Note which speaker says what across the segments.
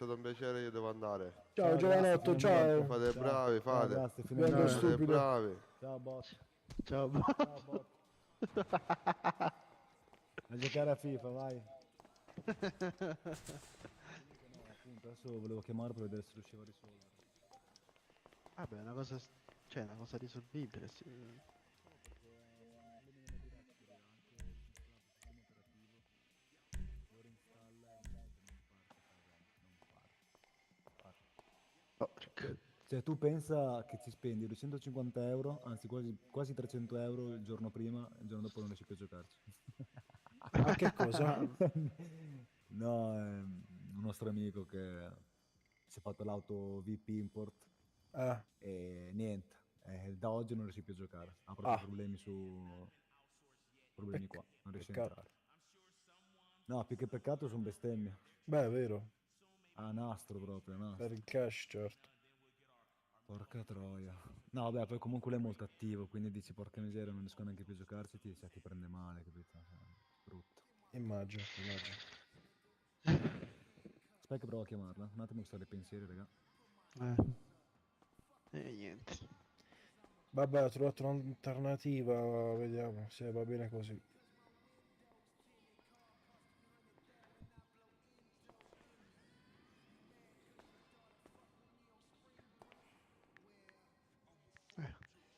Speaker 1: stato un piacere, io devo andare.
Speaker 2: Ciao Giovanotto, ciao.
Speaker 1: Fate bravi,
Speaker 2: Ciao,
Speaker 1: fate.
Speaker 2: grazie,
Speaker 1: Fate
Speaker 2: finalmente. stupido.
Speaker 1: bravi.
Speaker 2: Ciao bot.
Speaker 3: Ciao.
Speaker 2: Ciao bot. A giocare a FIFA, vai. No, appunto, adesso volevo chiamare per vedere se riuscivo a risolvere.
Speaker 3: Vabbè, è una cosa, cioè, è una cosa risolvibile, sì.
Speaker 2: Elimina directory anche il sistema operativo. Lo reinstalla e niente, non parte.
Speaker 3: Porca.
Speaker 2: Cioè, tu pensa che ci spendi 250 euro, anzi quasi 300 euro il giorno prima, e il giorno dopo non riesci più a giocarci.
Speaker 4: A che cosa?
Speaker 2: No, è un nostro amico che si è fatto l'auto VP Import
Speaker 4: Ah,
Speaker 2: e niente, da oggi non riesce più a giocare, ha proprio problemi qua, non riesce a
Speaker 4: peccato.
Speaker 2: entrare. No, più che peccato sono bestemmie.
Speaker 4: Beh, è vero,
Speaker 2: Ah, nastro proprio,
Speaker 4: per
Speaker 2: nastro.
Speaker 4: il cash, certo.
Speaker 2: Porca troia. No, vabbè, poi comunque lui è molto attivo, quindi dici porca miseria, non riesco neanche più a giocarci, ti prende male, capito? Cioè, brutto.
Speaker 4: Immagino, immagino.
Speaker 2: Aspetta che provo a chiamarla, un attimo che sto dei pensieri, raga.
Speaker 3: E niente.
Speaker 4: Vabbè, ho trovato un'alternativa, vediamo se va bene così.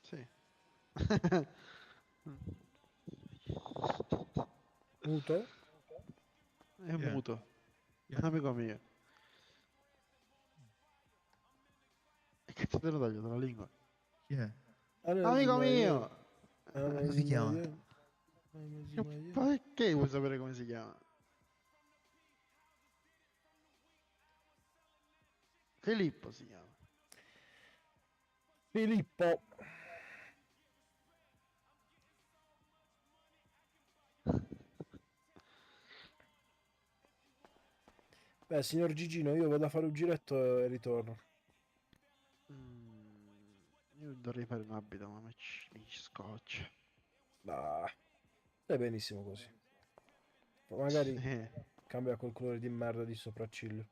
Speaker 3: Sì.
Speaker 4: Muto?
Speaker 3: È muto. È un amico mio. E cazzo te lo taglio dalla lingua?
Speaker 5: Chi è?
Speaker 3: Amico mio!
Speaker 5: Come si chiama?
Speaker 3: Perché vuoi sapere come si chiama? Filippo si chiama.
Speaker 4: Filippo. Beh, signor Gigino, io vado a fare un giretto e ritorno.
Speaker 3: Io dovrei fare un abito, ma mi scoccia.
Speaker 4: Ah, è benissimo così. Magari
Speaker 3: Sì.
Speaker 4: cambia quel colore di merda di sopracciglio.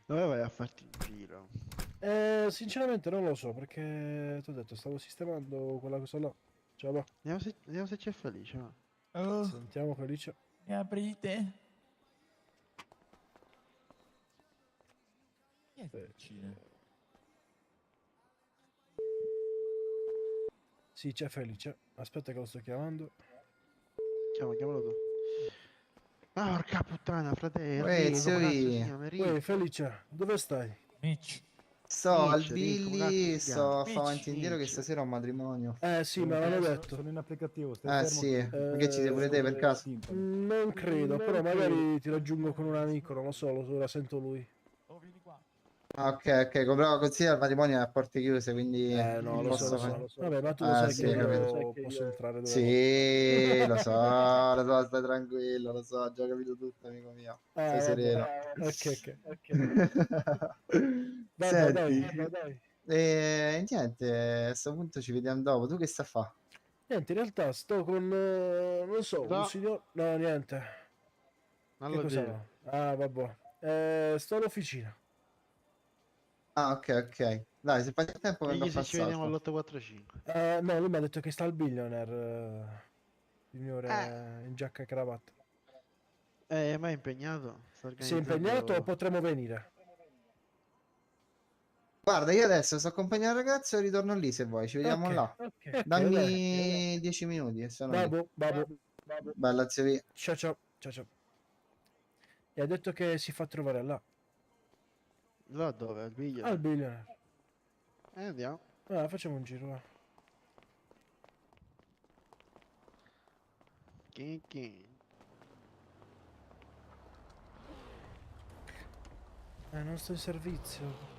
Speaker 3: Dove vai a farti un giro?
Speaker 4: Sinceramente non lo so perché ti ho detto stavo sistemando quella cosa là. Ciao, va.
Speaker 3: Vediamo se c'è Felice, va.
Speaker 5: Oh,
Speaker 4: Sentiamo Felice.
Speaker 5: mi aprite? Chi è vicino?
Speaker 4: Sì, c'è Felice. Aspetta che lo sto chiamando.
Speaker 3: Chiamalo tu. Ah, porca puttana, fratello,
Speaker 6: Uè,
Speaker 3: Rico,
Speaker 6: zio
Speaker 3: come cazzo si
Speaker 6: Vi,
Speaker 3: chiama?
Speaker 4: Uè,
Speaker 3: Rick.
Speaker 4: Felice, dove stai?
Speaker 5: Mitch.
Speaker 6: sto al
Speaker 3: Rick, come cazzo
Speaker 6: Billy,
Speaker 3: si chiama?
Speaker 6: sto a fare avanti e indietro che
Speaker 3: Mitch.
Speaker 6: stasera ho un matrimonio.
Speaker 4: Sì, me l'hanno detto.
Speaker 2: Sono in applicativo, stai
Speaker 6: Ah
Speaker 2: fermo
Speaker 6: sì,
Speaker 2: che...
Speaker 6: ma che ci sei pure te per caso?
Speaker 2: Timpani.
Speaker 4: Non credo, però magari ti raggiungo con un amico, non lo so, ora sento lui.
Speaker 5: Oh, vieni qua.
Speaker 6: Ah, ok, ok, però considera il matrimonio è a porte chiuse, quindi
Speaker 4: No,
Speaker 6: non
Speaker 4: lo so,
Speaker 6: posso
Speaker 4: lo so.
Speaker 6: fare...
Speaker 4: Vabbè, ma tu lo
Speaker 6: Ah
Speaker 4: sai
Speaker 6: sì,
Speaker 4: che
Speaker 6: capito.
Speaker 4: io posso entrare dove voglio.
Speaker 6: Sì, lo so, stai tranquillo, lo so, ho già capito tutto, amico mio. Stai
Speaker 4: Vabbè.
Speaker 6: sereno.
Speaker 4: Ok. Vabbè,
Speaker 6: Senti,
Speaker 4: dai.
Speaker 6: niente, a questo punto ci vediamo dopo. Tu che stai a fare?
Speaker 4: Niente, in realtà sto con, non so, un
Speaker 3: No,
Speaker 4: signor... No, niente.
Speaker 3: non
Speaker 4: Che
Speaker 3: lo
Speaker 4: cosa
Speaker 3: dire.
Speaker 4: no? Ah, vabbè. Sto all'officina.
Speaker 6: Ah, ok, ok. Dai, se fai il tempo vengo a
Speaker 3: Chiedigli se
Speaker 6: far
Speaker 3: ci vediamo
Speaker 6: salto.
Speaker 3: all'845.
Speaker 4: No, lui mi ha detto che sta al Billionaire, il
Speaker 3: Eh,
Speaker 4: signore in giacca e cravatta.
Speaker 3: ma è impegnato? Sta
Speaker 4: Si è impegnato o
Speaker 3: organizzando...
Speaker 4: potremo venire?
Speaker 6: Guarda, io adesso sto accompagnando il ragazzo e ritorno lì se vuoi. Ci vediamo
Speaker 4: Ok,
Speaker 6: là.
Speaker 4: dai.
Speaker 6: Dammi 10 minuti e sono lì.
Speaker 4: Babbo.
Speaker 6: Bella, zio V.
Speaker 4: Ciao. E ha detto che si fa trovare là,
Speaker 3: Là dove? Al
Speaker 4: al
Speaker 3: Billionaire?
Speaker 4: Billionaire.
Speaker 3: Andiamo.
Speaker 4: Facciamo un giro, va.
Speaker 3: Chi.
Speaker 4: Non sto in servizio.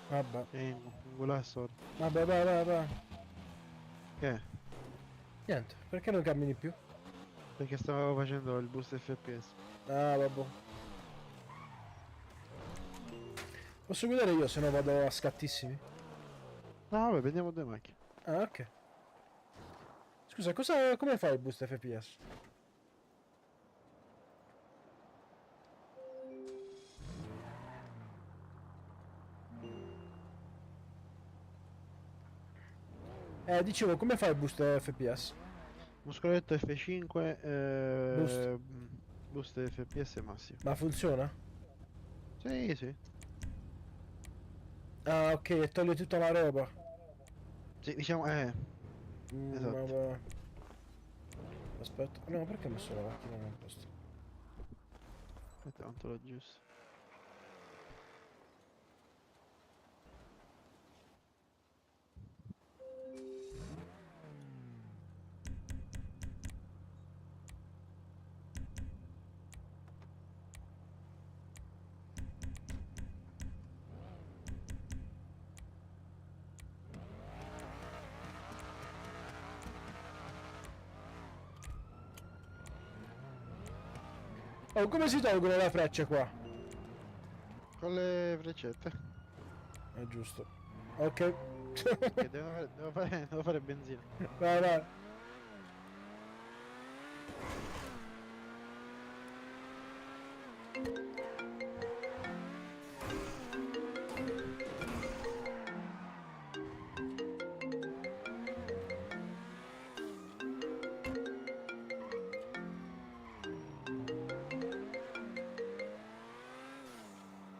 Speaker 4: Vabbè.
Speaker 3: Un golasso.
Speaker 4: Vabbè, vai.
Speaker 3: Che?
Speaker 4: Niente, perché non cammini più?
Speaker 3: Perché stavo facendo il boost FPS.
Speaker 4: Vabbè. Posso guidare io, se no vado a scattissimi?
Speaker 3: No, vabbè, prendiamo due macchine.
Speaker 4: Ok. Scusa, come fai il boost FPS? Dicevo, come fai il boost FPS?
Speaker 3: Muscoletto F5,
Speaker 4: Boost.
Speaker 3: boost FPS massimo.
Speaker 4: Ma funziona?
Speaker 3: Sì, sì.
Speaker 4: Ah, ok, e toglie tutta la roba.
Speaker 3: Sì, diciamo, esatto.
Speaker 4: Vabbè. Aspetta, no, perché ho messo la macchina nel posto?
Speaker 3: Aspetta, quanto lo giusto.
Speaker 4: Oh, come si tolgono le frecce qua?
Speaker 3: Con le freccette.
Speaker 4: È giusto. Ok.
Speaker 3: Che devo fare benzina.
Speaker 4: Vai, vai.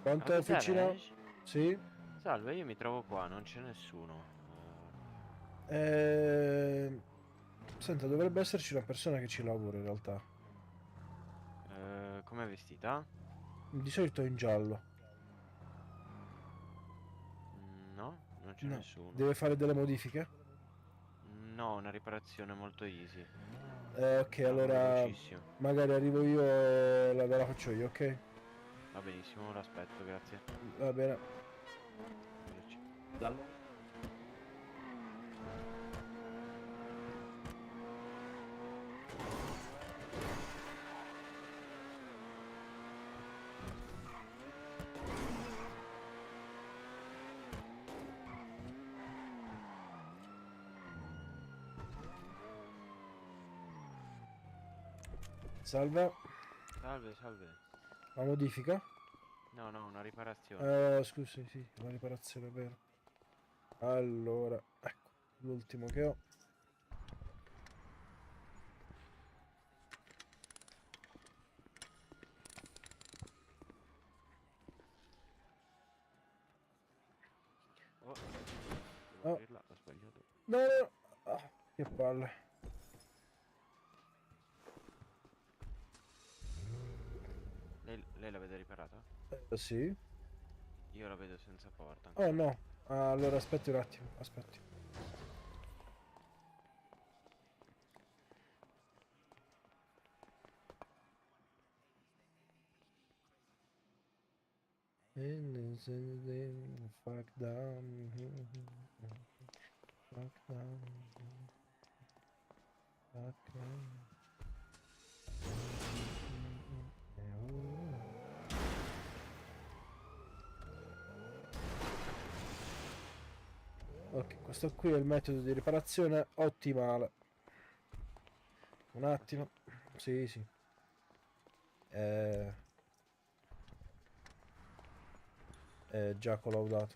Speaker 4: Quanto è officina? Sì.
Speaker 1: Salve, io mi trovo qua, non c'è nessuno.
Speaker 4: Senta, dovrebbe esserci una persona che ci lavora in realtà.
Speaker 1: Com'è vestita?
Speaker 4: Di solito è in giallo.
Speaker 1: No, non c'è
Speaker 4: No.
Speaker 1: nessuno.
Speaker 4: Deve fare delle modifiche?
Speaker 1: No, una riparazione molto easy.
Speaker 4: Ok, allora
Speaker 1: Velocissimo.
Speaker 4: magari arrivo io e la faccio io, ok?
Speaker 1: Va benissimo, l'aspetto, grazie.
Speaker 4: Va bene.
Speaker 1: Dallo.
Speaker 4: Salve.
Speaker 1: Salve, salve.
Speaker 4: La modifica?
Speaker 1: No, no, una riparazione.
Speaker 4: Scusi, sì, la riparazione, è vero. Allora, ecco, l'ultimo che ho.
Speaker 1: Oh, devo
Speaker 4: Oh.
Speaker 1: aprirla, ho sbagliato.
Speaker 4: No, no. Ah, che palle.
Speaker 1: Lei la vede riparata?
Speaker 4: Sì.
Speaker 1: Io la vedo senza porta.
Speaker 4: Oh no. Allora aspetti un attimo, aspetti. Fuck down. Fuck down. Fuck down. Ok, questo qui è il metodo di riparazione ottimale. Un attimo. Sì, sì. È già collaudato.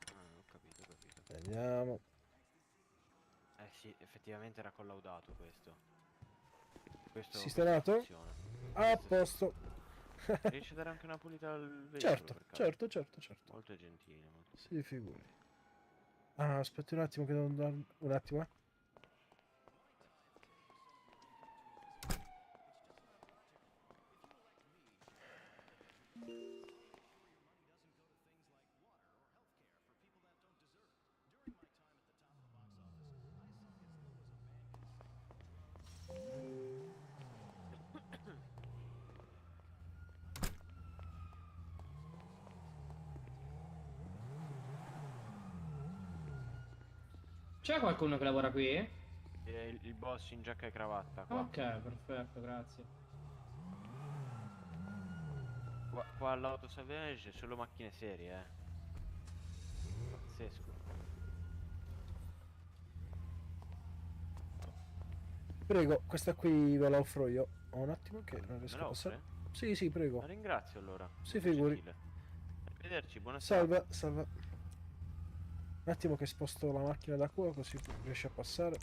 Speaker 1: Ho capito, ho capito.
Speaker 4: Vediamo.
Speaker 1: Sì, effettivamente era collaudato questo.
Speaker 4: Sistemato?
Speaker 1: Funziona.
Speaker 4: A
Speaker 1: Questo sì.
Speaker 4: posto.
Speaker 1: Riesci a dare anche una pulita al veicolo?
Speaker 4: Certo,
Speaker 1: per caso?
Speaker 4: certo.
Speaker 1: Molto gentile. Molto...
Speaker 4: Si figuri. Ah, aspetta un attimo che devo andare... Un attimo, eh.
Speaker 7: C'è qualcuno che lavora qui?
Speaker 1: Il boss in giacca e cravatta qua.
Speaker 7: Ok, perfetto, grazie.
Speaker 1: Qua all'auto salvage solo macchine serie, Pazzesco.
Speaker 4: Prego, questa qui ve la offro io. Ho un attimo che non
Speaker 1: Me
Speaker 4: riesco
Speaker 1: la
Speaker 4: a passare.
Speaker 1: offre?
Speaker 4: Sì, sì, prego.
Speaker 1: La ringrazio allora.
Speaker 4: Si
Speaker 1: molto
Speaker 4: figuri.
Speaker 1: gentile. Arrivederci, buonasera.
Speaker 4: Salve, salve. Un attimo che sposto la macchina da qua così riesce a passare.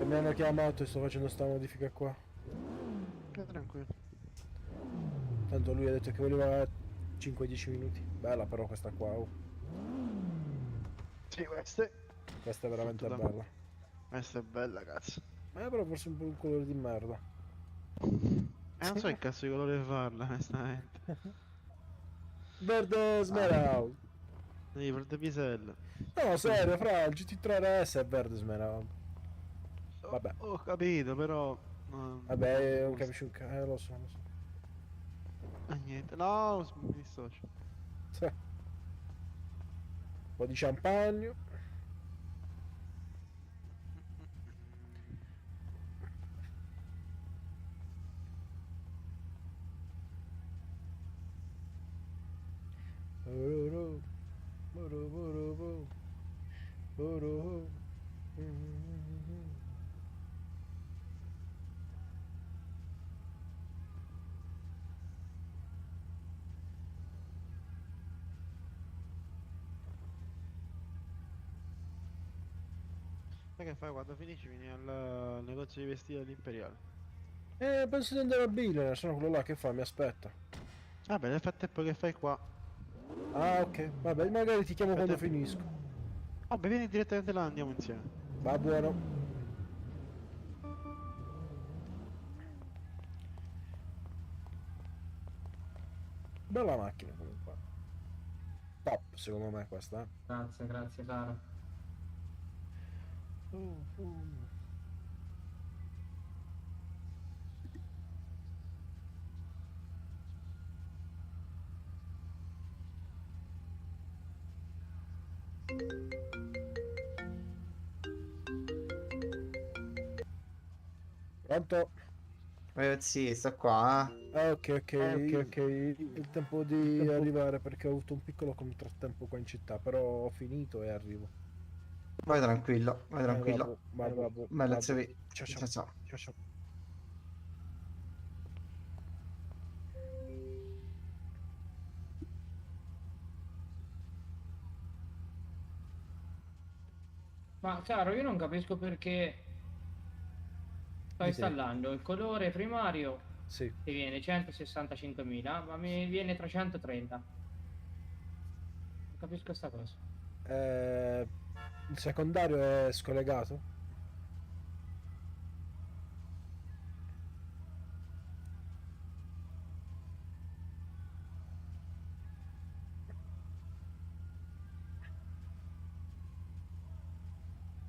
Speaker 4: Mi hanno chiamato e sto facendo sta modifica qua.
Speaker 3: Tranquillo.
Speaker 4: Tanto lui ha detto che voleva 5-10 minuti. Bella però questa qua, oh.
Speaker 3: Sì, queste.
Speaker 4: Questa è veramente
Speaker 3: Tutto da-
Speaker 4: bella.
Speaker 3: Questa è bella, cazzo.
Speaker 4: Ma però forse un po' un colore di merda.
Speaker 3: Non so che cazzo di colore farla, onestamente.
Speaker 4: Verde smeraldo.
Speaker 3: Devi verde pisello.
Speaker 4: No, serio, fra il GT3 RS è verde smeraldo. Vabbè.
Speaker 3: Ho capito, però...
Speaker 4: Vabbè, non capisci un cazzo, lo so, lo so.
Speaker 3: Niente, no, mi dissocio.
Speaker 4: Sì. Un po' di champagne.
Speaker 3: Sai che fai quando finisci? Vieni al negozio di vestiti dell'Imperiale.
Speaker 4: Penso di andare a Billionaire, sono quello là che fa, mi aspetta.
Speaker 3: Vabbè, nel frattempo che fai qua?
Speaker 4: Ah, ok, vabbè, magari ti chiamo quando
Speaker 3: Aspetta.
Speaker 4: finisco.
Speaker 3: Vabbè, vieni direttamente là, andiamo insieme.
Speaker 4: Va buono. Bella macchina comunque. Top, secondo me questa, eh.
Speaker 7: Grazie, caro.
Speaker 4: Pronto?
Speaker 6: Sì, sto qua.
Speaker 4: Ah, ok. Il tempo di arrivare perché ho avuto un piccolo contrattempo qua in città, però ho finito e arrivo.
Speaker 6: Vai tranquillo, vai tranquillo.
Speaker 4: Vabbè.
Speaker 6: Bella zio.
Speaker 4: Ciao.
Speaker 6: Ciao ciao.
Speaker 4: Ciao.
Speaker 7: Ma caro, io non capisco perché sto
Speaker 4: Dite.
Speaker 7: installando il colore primario
Speaker 4: Sì.
Speaker 7: che viene 165.000, ma mi viene 330. Non capisco sta cosa.
Speaker 4: Il secondario è scollegato?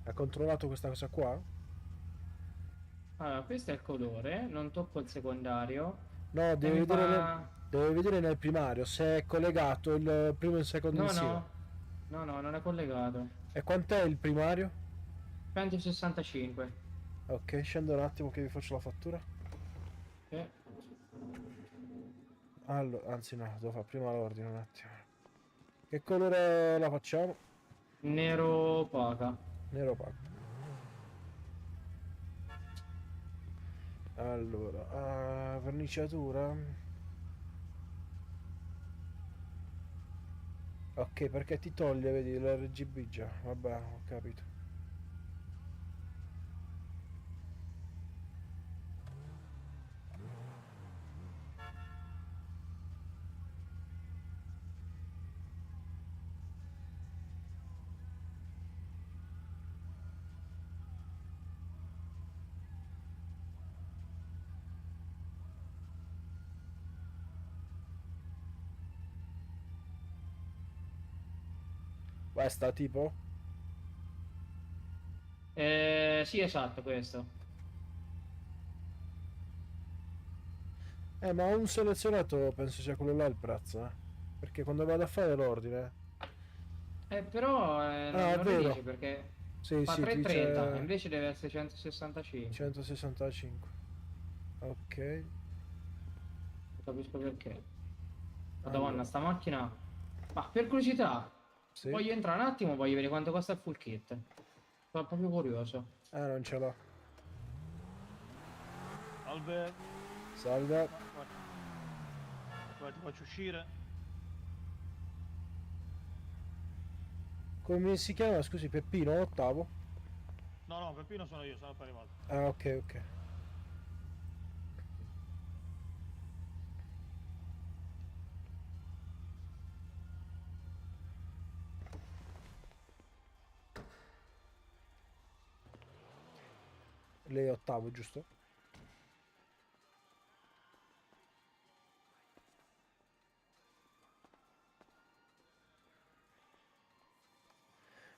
Speaker 4: Ha controllato questa cosa qua?
Speaker 7: Allora, questo è il colore, non tocco il secondario.
Speaker 4: No,
Speaker 7: e
Speaker 4: devi
Speaker 7: mi
Speaker 4: vedere,
Speaker 7: fa-
Speaker 4: devi vedere nel primario se è collegato il primo e il secondo
Speaker 7: No,
Speaker 4: insieme.
Speaker 7: no, non è collegato.
Speaker 4: E quant'è il primario?
Speaker 7: 165.
Speaker 4: Ok, scendo un attimo che vi faccio la fattura.
Speaker 7: Eh,
Speaker 4: Allora, anzi no, devo fare prima l'ordine un attimo. Che colore la facciamo?
Speaker 7: nero opaca.
Speaker 4: Nero opaco. Allora, verniciatura. Ok, perché ti toglie, vedi, l'RGB già. Vabbè, ho capito. Questa tipo?
Speaker 7: Sì, esatto, questo.
Speaker 4: Ma un selezionato penso sia quello là il prezzo, eh. Perché quando vado a fare l'ordine
Speaker 7: Però
Speaker 4: Ah,
Speaker 7: non
Speaker 4: è
Speaker 7: lo
Speaker 4: vero.
Speaker 7: dice perché
Speaker 4: Sì,
Speaker 7: fa
Speaker 4: sì, ti
Speaker 7: 330,
Speaker 4: dice
Speaker 7: invece deve essere 165.
Speaker 4: 165. Ok.
Speaker 7: Non capisco perché.
Speaker 4: Allora,
Speaker 7: Madonna, sta macchina. Ma per curiosità,
Speaker 4: sì.
Speaker 7: voglio entrare un attimo, voglio vedere quanto costa il full kit. Sono proprio curioso.
Speaker 4: Ah, non ce l'ho.
Speaker 8: Salve,
Speaker 4: Salve.
Speaker 8: guarda, ti faccio uscire.
Speaker 4: Come si chiama? Scusi, Peppino, ottavo?
Speaker 8: No, no, Peppino sono io, sono appena arrivato.
Speaker 4: Ah, ok, ok. Lei è ottavo, giusto?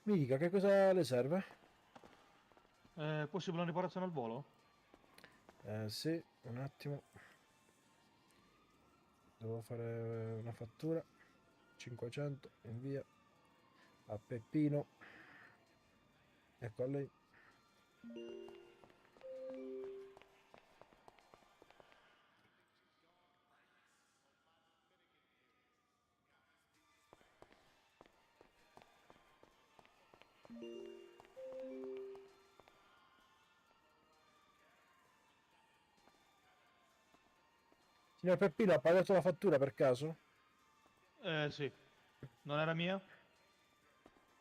Speaker 4: Mi dica che cosa le serve?
Speaker 8: Possibile una riparazione al volo?
Speaker 4: Sì, un attimo. Devo fare una fattura. 500, invia a Peppino. Ecco a lei. Signor Peppino, ha pagato la fattura per caso?
Speaker 8: Sì. Non era mia?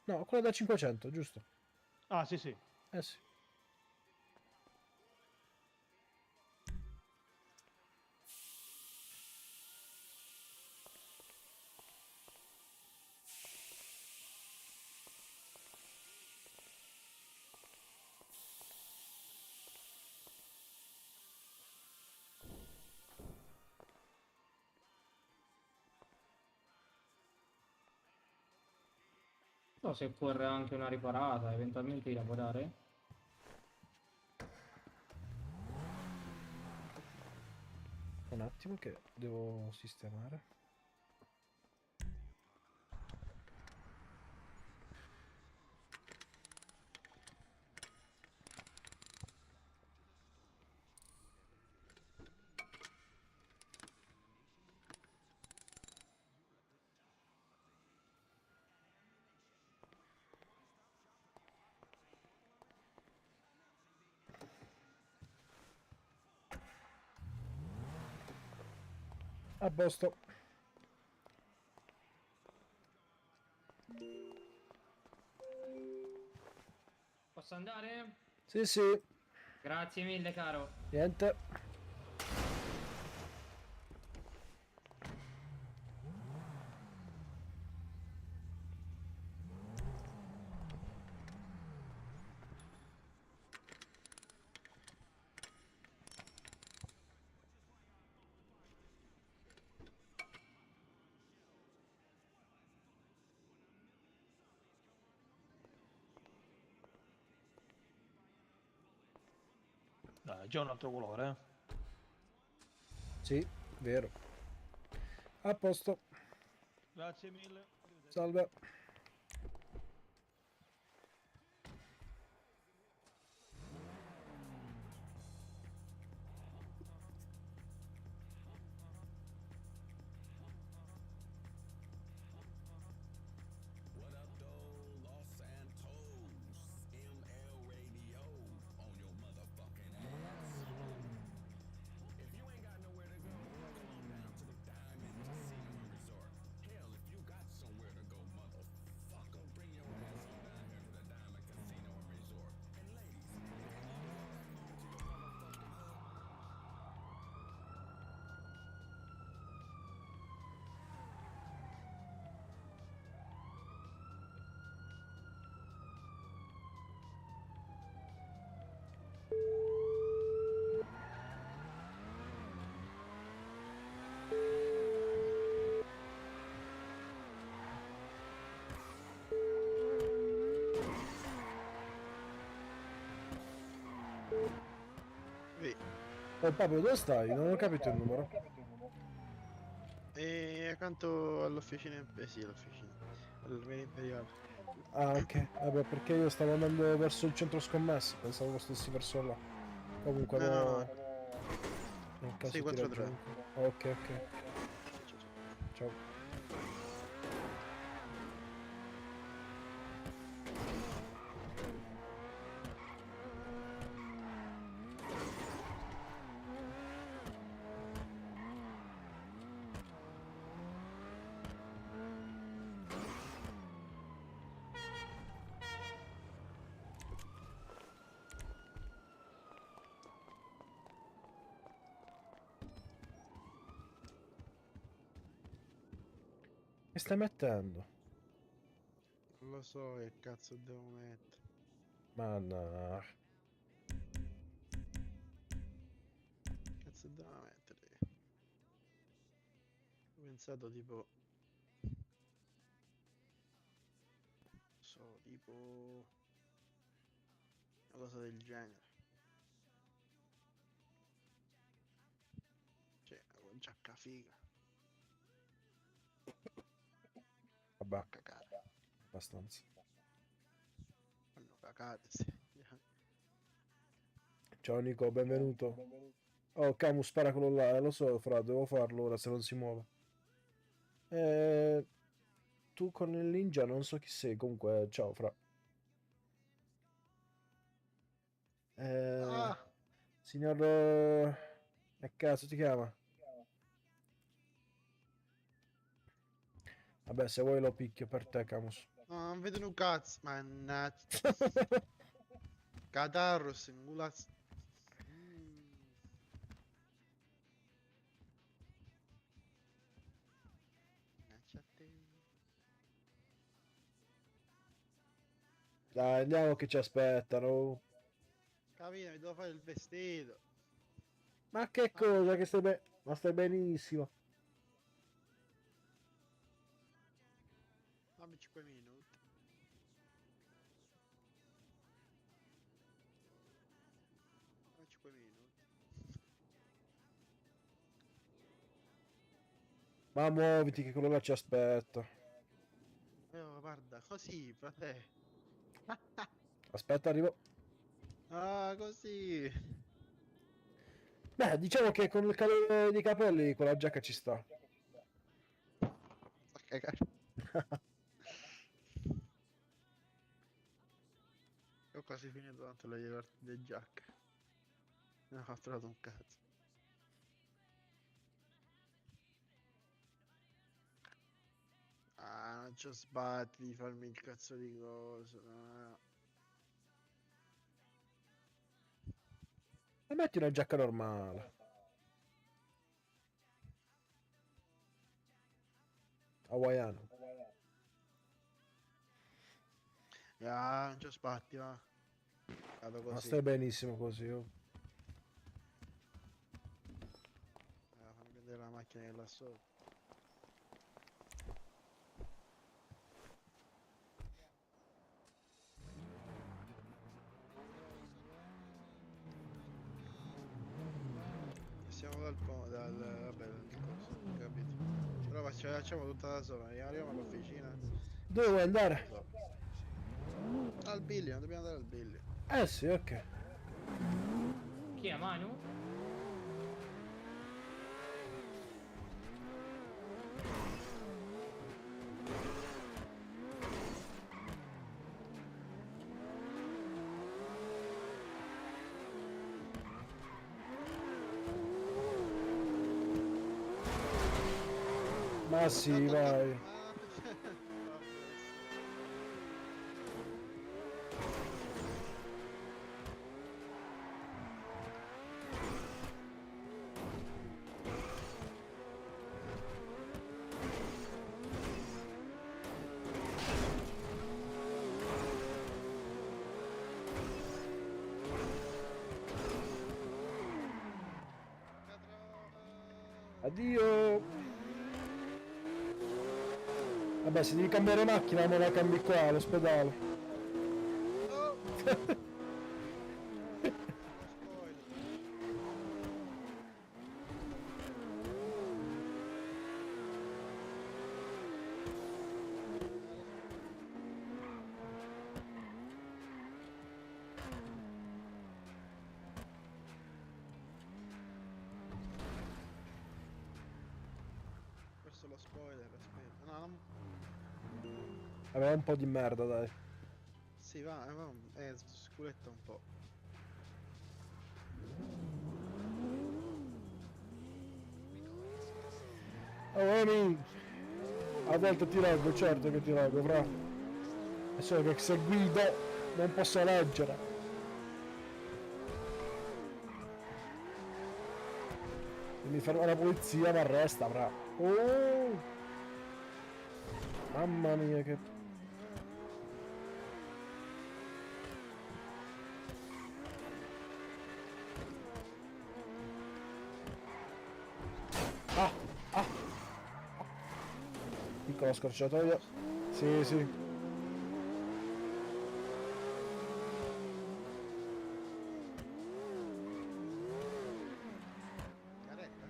Speaker 4: No, quella da 500, giusto?
Speaker 8: Ah, sì, sì.
Speaker 4: Eh sì.
Speaker 7: Non so se occorre anche una riparata, eventualmente la può dare.
Speaker 4: Un attimo che devo sistemare. A posto.
Speaker 7: Posso andare?
Speaker 4: Sì, sì.
Speaker 7: Grazie mille, caro.
Speaker 4: Niente.
Speaker 8: Dai, già un altro colore, eh.
Speaker 4: Sì, vero. A posto.
Speaker 8: Grazie mille.
Speaker 4: Salve. Oh Pablo, dove stai? Non ho capito il numero.
Speaker 3: E accanto all'officina, sì, all'officina. Vieni imperiale.
Speaker 4: Ah, ok. Vabbè, perché io stavo andando verso il centro scommesse, pensavo stessi verso là. Comunque
Speaker 3: No, no,
Speaker 4: no.
Speaker 3: no.
Speaker 4: Nel caso
Speaker 3: Sì,
Speaker 4: ti
Speaker 3: 4-3.
Speaker 4: raggiungo. Ok, ok. Ciao. Che stai mettendo?
Speaker 3: Non lo so che cazzo devo mettere.
Speaker 4: Ma no.
Speaker 3: Che cazzo devo mettere? Ho pensato tipo... non so, tipo... una cosa del genere. Cioè, una giacca figa.
Speaker 4: Vabbè,
Speaker 3: Cacare.
Speaker 4: abbastanza.
Speaker 3: Fanno cacate, sì.
Speaker 4: Ciao Nico, benvenuto. Oh, Camus, spara quello là, lo so, fra, devo farlo ora se non si muove. Tu con il ninja non so chi sei, comunque, ciao, fra.
Speaker 3: Ah!
Speaker 4: Signor... che cazzo ti chiama? Vabbè, se vuoi lo picchio per te, Camus.
Speaker 3: No, non vedono un cazzo. Mannaggia. Catarro, singolazzo. Mannaggia a te.
Speaker 4: Dai, andiamo che ci aspettano.
Speaker 3: Capito, mi devo fare il vestito.
Speaker 4: Ma che cosa, che stai ma stai benissimo.
Speaker 3: Dammi 5 minuti. Dammi 5 minuti.
Speaker 4: Ma muoviti che quello là ci aspetta.
Speaker 3: Guarda, così, frate.
Speaker 4: Aspetta, arrivo.
Speaker 3: Ah, così.
Speaker 4: Beh, diciamo che con il calore dei capelli con la giacca ci sta.
Speaker 3: Sta cagare. Ho quasi finito tanto le giacche. Non ho trovato un cazzo. Ah, non c'ho sbatti di farmi il cazzo di coso. No.
Speaker 4: E metti una giacca normale. Hawaiano.
Speaker 3: Ah, non c'ho sbatti, va. Vado
Speaker 4: Ma
Speaker 3: così.
Speaker 4: stai benissimo così. Oh.
Speaker 3: Fammi vedere la macchina che là sotto. Siamo vabbè, dal coso, capito? Però facciamo tutta da sola, arriviamo all'officina.
Speaker 4: Dove vuoi andare?
Speaker 3: Al Billy, non dobbiamo andare al Billy.
Speaker 4: Eh sì, ok.
Speaker 7: Chi è Manu?
Speaker 4: Ma sì, vai. Addio. Vabbè, se devi cambiare macchina, me la cambi qua all'ospedale.
Speaker 3: spoiler, aspetta. No, non...
Speaker 4: Aveva un po' di merda, dai.
Speaker 3: Sì, sculetta un po'.
Speaker 4: Oh, Amy! A volte ti leggo, certo che ti leggo, fra. È solo che se guido non posso leggere. Se mi ferma la polizia mi arresta, fra. Oh! Mamma mia che... Ah! Ah! Piccola scorciatoia. Sì, sì.
Speaker 3: Garetta?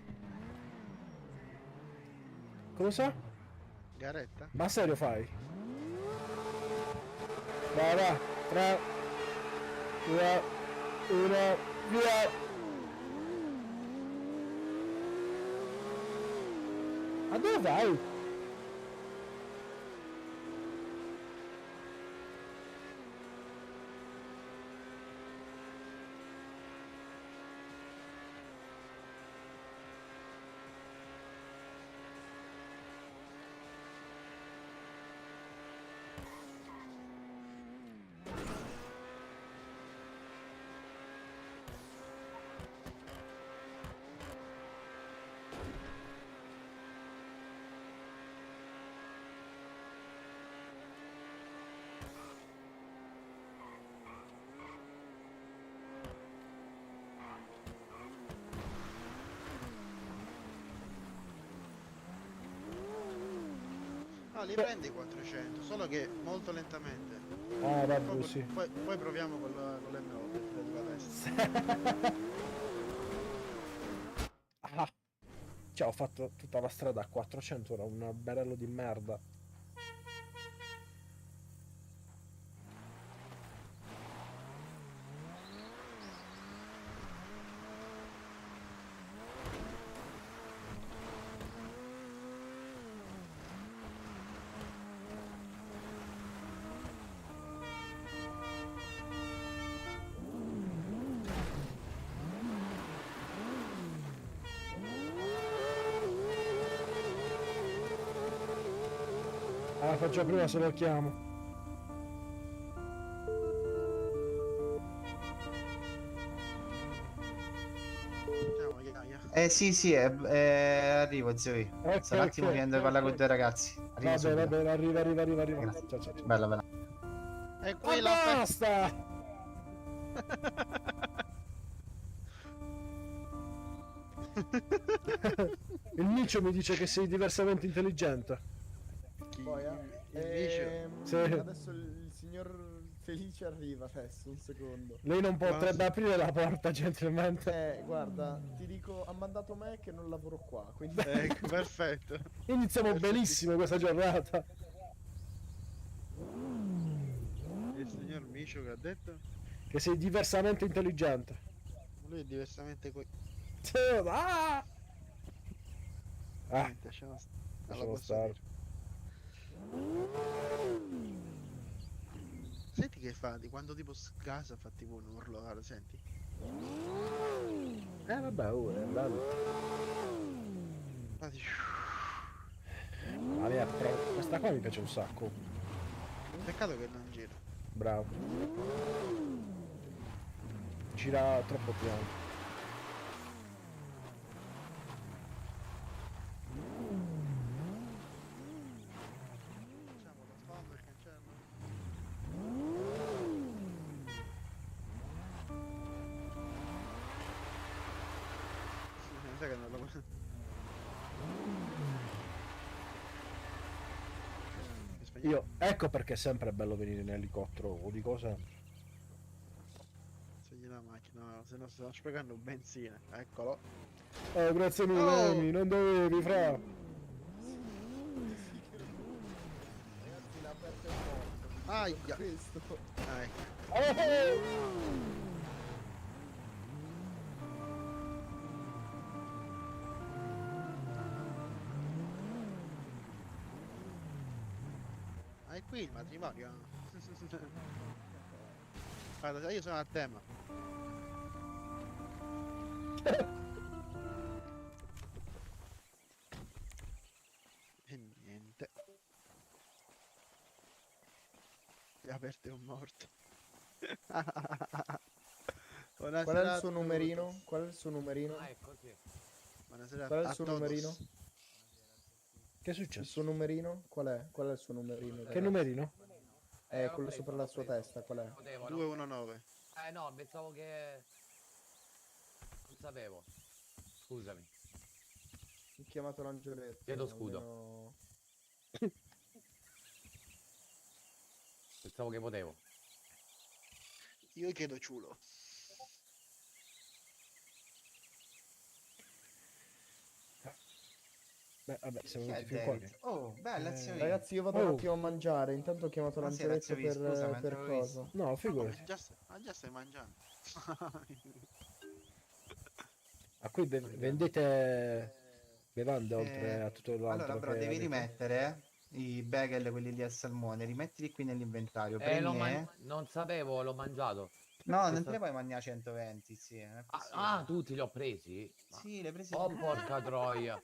Speaker 4: Cosa?
Speaker 3: Garetta?
Speaker 4: Ma serio fai? Vai, vai. 3, 2, 1, via! Ma dove vai?
Speaker 3: No, li prendi 400, solo che molto lentamente.
Speaker 4: Ah, vabbè,
Speaker 3: Poi,
Speaker 4: sì.
Speaker 3: poi proviamo con l'M8 per la destra.
Speaker 4: Ah. Cioè, ho fatto tutta la strada a 400, era un barello di merda. Ah, faccio prima se lo chiamo.
Speaker 3: Ciao, Iaia.
Speaker 6: Sì, sì, arrivo, zio.
Speaker 4: Ok,
Speaker 6: Sto un attimo
Speaker 4: ok,
Speaker 6: finendo di
Speaker 4: ok,
Speaker 6: parlare con
Speaker 4: ok.
Speaker 6: due ragazzi. Arrivo
Speaker 4: Va
Speaker 6: subito.
Speaker 4: bene, arriva.
Speaker 6: Grazie.
Speaker 4: Ciao, ciao, ciao.
Speaker 6: Bella, bella.
Speaker 3: E
Speaker 4: Ma
Speaker 3: qui la
Speaker 4: basta! Il Micio mi dice che sei diversamente intelligente.
Speaker 3: il vice.
Speaker 4: Sì.
Speaker 9: Adesso il signor Felice arriva adesso, un secondo.
Speaker 4: Lei non potrebbe aprire la porta gentilmente.
Speaker 9: Guarda, ti dico, ha mandato me che non lavoro qua, quindi...
Speaker 3: Ecco, perfetto.
Speaker 4: Iniziamo benissimo questa giornata.
Speaker 3: Il signor Micio che ha detto?
Speaker 4: Che sei diversamente intelligente.
Speaker 3: Lui è diversamente qui.
Speaker 4: Ah! Ah,
Speaker 3: Niente, lasciamo
Speaker 4: lasciamo stare.
Speaker 3: Senti che fa, di quando tipo scasa fa tipo un urlo, guarda, senti.
Speaker 4: Vabbè, è bello.
Speaker 3: Infatti,
Speaker 4: Ma mia, però questa qua mi piace un sacco.
Speaker 3: peccato che non gira.
Speaker 4: Bravo. Gira troppo piano.
Speaker 3: Facciamo lo sfondo e il cancello. Sai che non lo... In spagnolo?
Speaker 4: Io, ecco perché è sempre bello venire in elicottero, lo dico sempre.
Speaker 3: Segni la macchina, no, se no stiamo sprecando benzina. Eccolo.
Speaker 4: Oh, grazie mille,
Speaker 3: Oh!
Speaker 4: Amy, non dovevi, fra.
Speaker 9: Ragazzi, l'ha aperto il porto.
Speaker 3: Aia.
Speaker 9: Questo.
Speaker 3: Ah, ecco.
Speaker 4: Oh!
Speaker 3: qui il matrimonio. Guarda, io sono a tema. E niente. Si è aperto e un morto. Buonasera
Speaker 9: Qual è il
Speaker 3: a
Speaker 9: suo
Speaker 3: tutti.
Speaker 9: numerino? Qual è il suo numerino?
Speaker 10: ecco, sì.
Speaker 3: Buonasera
Speaker 9: Qual è
Speaker 3: a
Speaker 9: il suo
Speaker 3: todos.
Speaker 9: numerino?
Speaker 4: Che è
Speaker 9: Il
Speaker 4: successo?
Speaker 9: suo numerino? Qual è? Qual è il suo numerino?
Speaker 4: Che
Speaker 9: ragazzi?
Speaker 4: numerino?
Speaker 10: L'ho
Speaker 9: Quello
Speaker 10: preso,
Speaker 9: sopra
Speaker 10: l'ho
Speaker 9: la sua
Speaker 10: preso.
Speaker 9: testa, qual è?
Speaker 10: Potevo, no?
Speaker 3: 219.
Speaker 10: No, pensavo che... Non sapevo. Scusami.
Speaker 9: Ho chiamato l'angioletto.
Speaker 10: Chiedo scudo.
Speaker 9: almeno-
Speaker 10: Pensavo che potevo.
Speaker 3: Io chiedo ciulo.
Speaker 4: Beh, vabbè, siamo
Speaker 6: Chi è
Speaker 4: venuti fin qua.
Speaker 6: David? Oh, bella zio Io.
Speaker 9: Ragazzi, io vado
Speaker 4: Oh.
Speaker 9: un attimo a mangiare. Intanto ho chiamato
Speaker 6: Buonasera,
Speaker 9: l'angioletto
Speaker 6: zio Io, scusa, ma
Speaker 9: per
Speaker 6: non l'avevo
Speaker 9: cosa?
Speaker 4: No, figurati.
Speaker 3: Già stai mangiando.
Speaker 4: Ah, qui vendete bevande oltre a tutto l'altro
Speaker 6: Allora, bro,
Speaker 4: che
Speaker 6: devi
Speaker 4: avete?
Speaker 6: rimettere i bagel, quelli lì al salmone, rimettili qui nell'inventario. Premi E.
Speaker 10: Non sapevo, l'ho mangiato.
Speaker 6: No, non
Speaker 10: Questa-
Speaker 6: te ne puoi mangiare 120, sì. Non è possibile.
Speaker 10: Tutti li ho presi?
Speaker 6: Sì, le hai prese
Speaker 10: Oh,
Speaker 6: tutte.
Speaker 10: porca troia.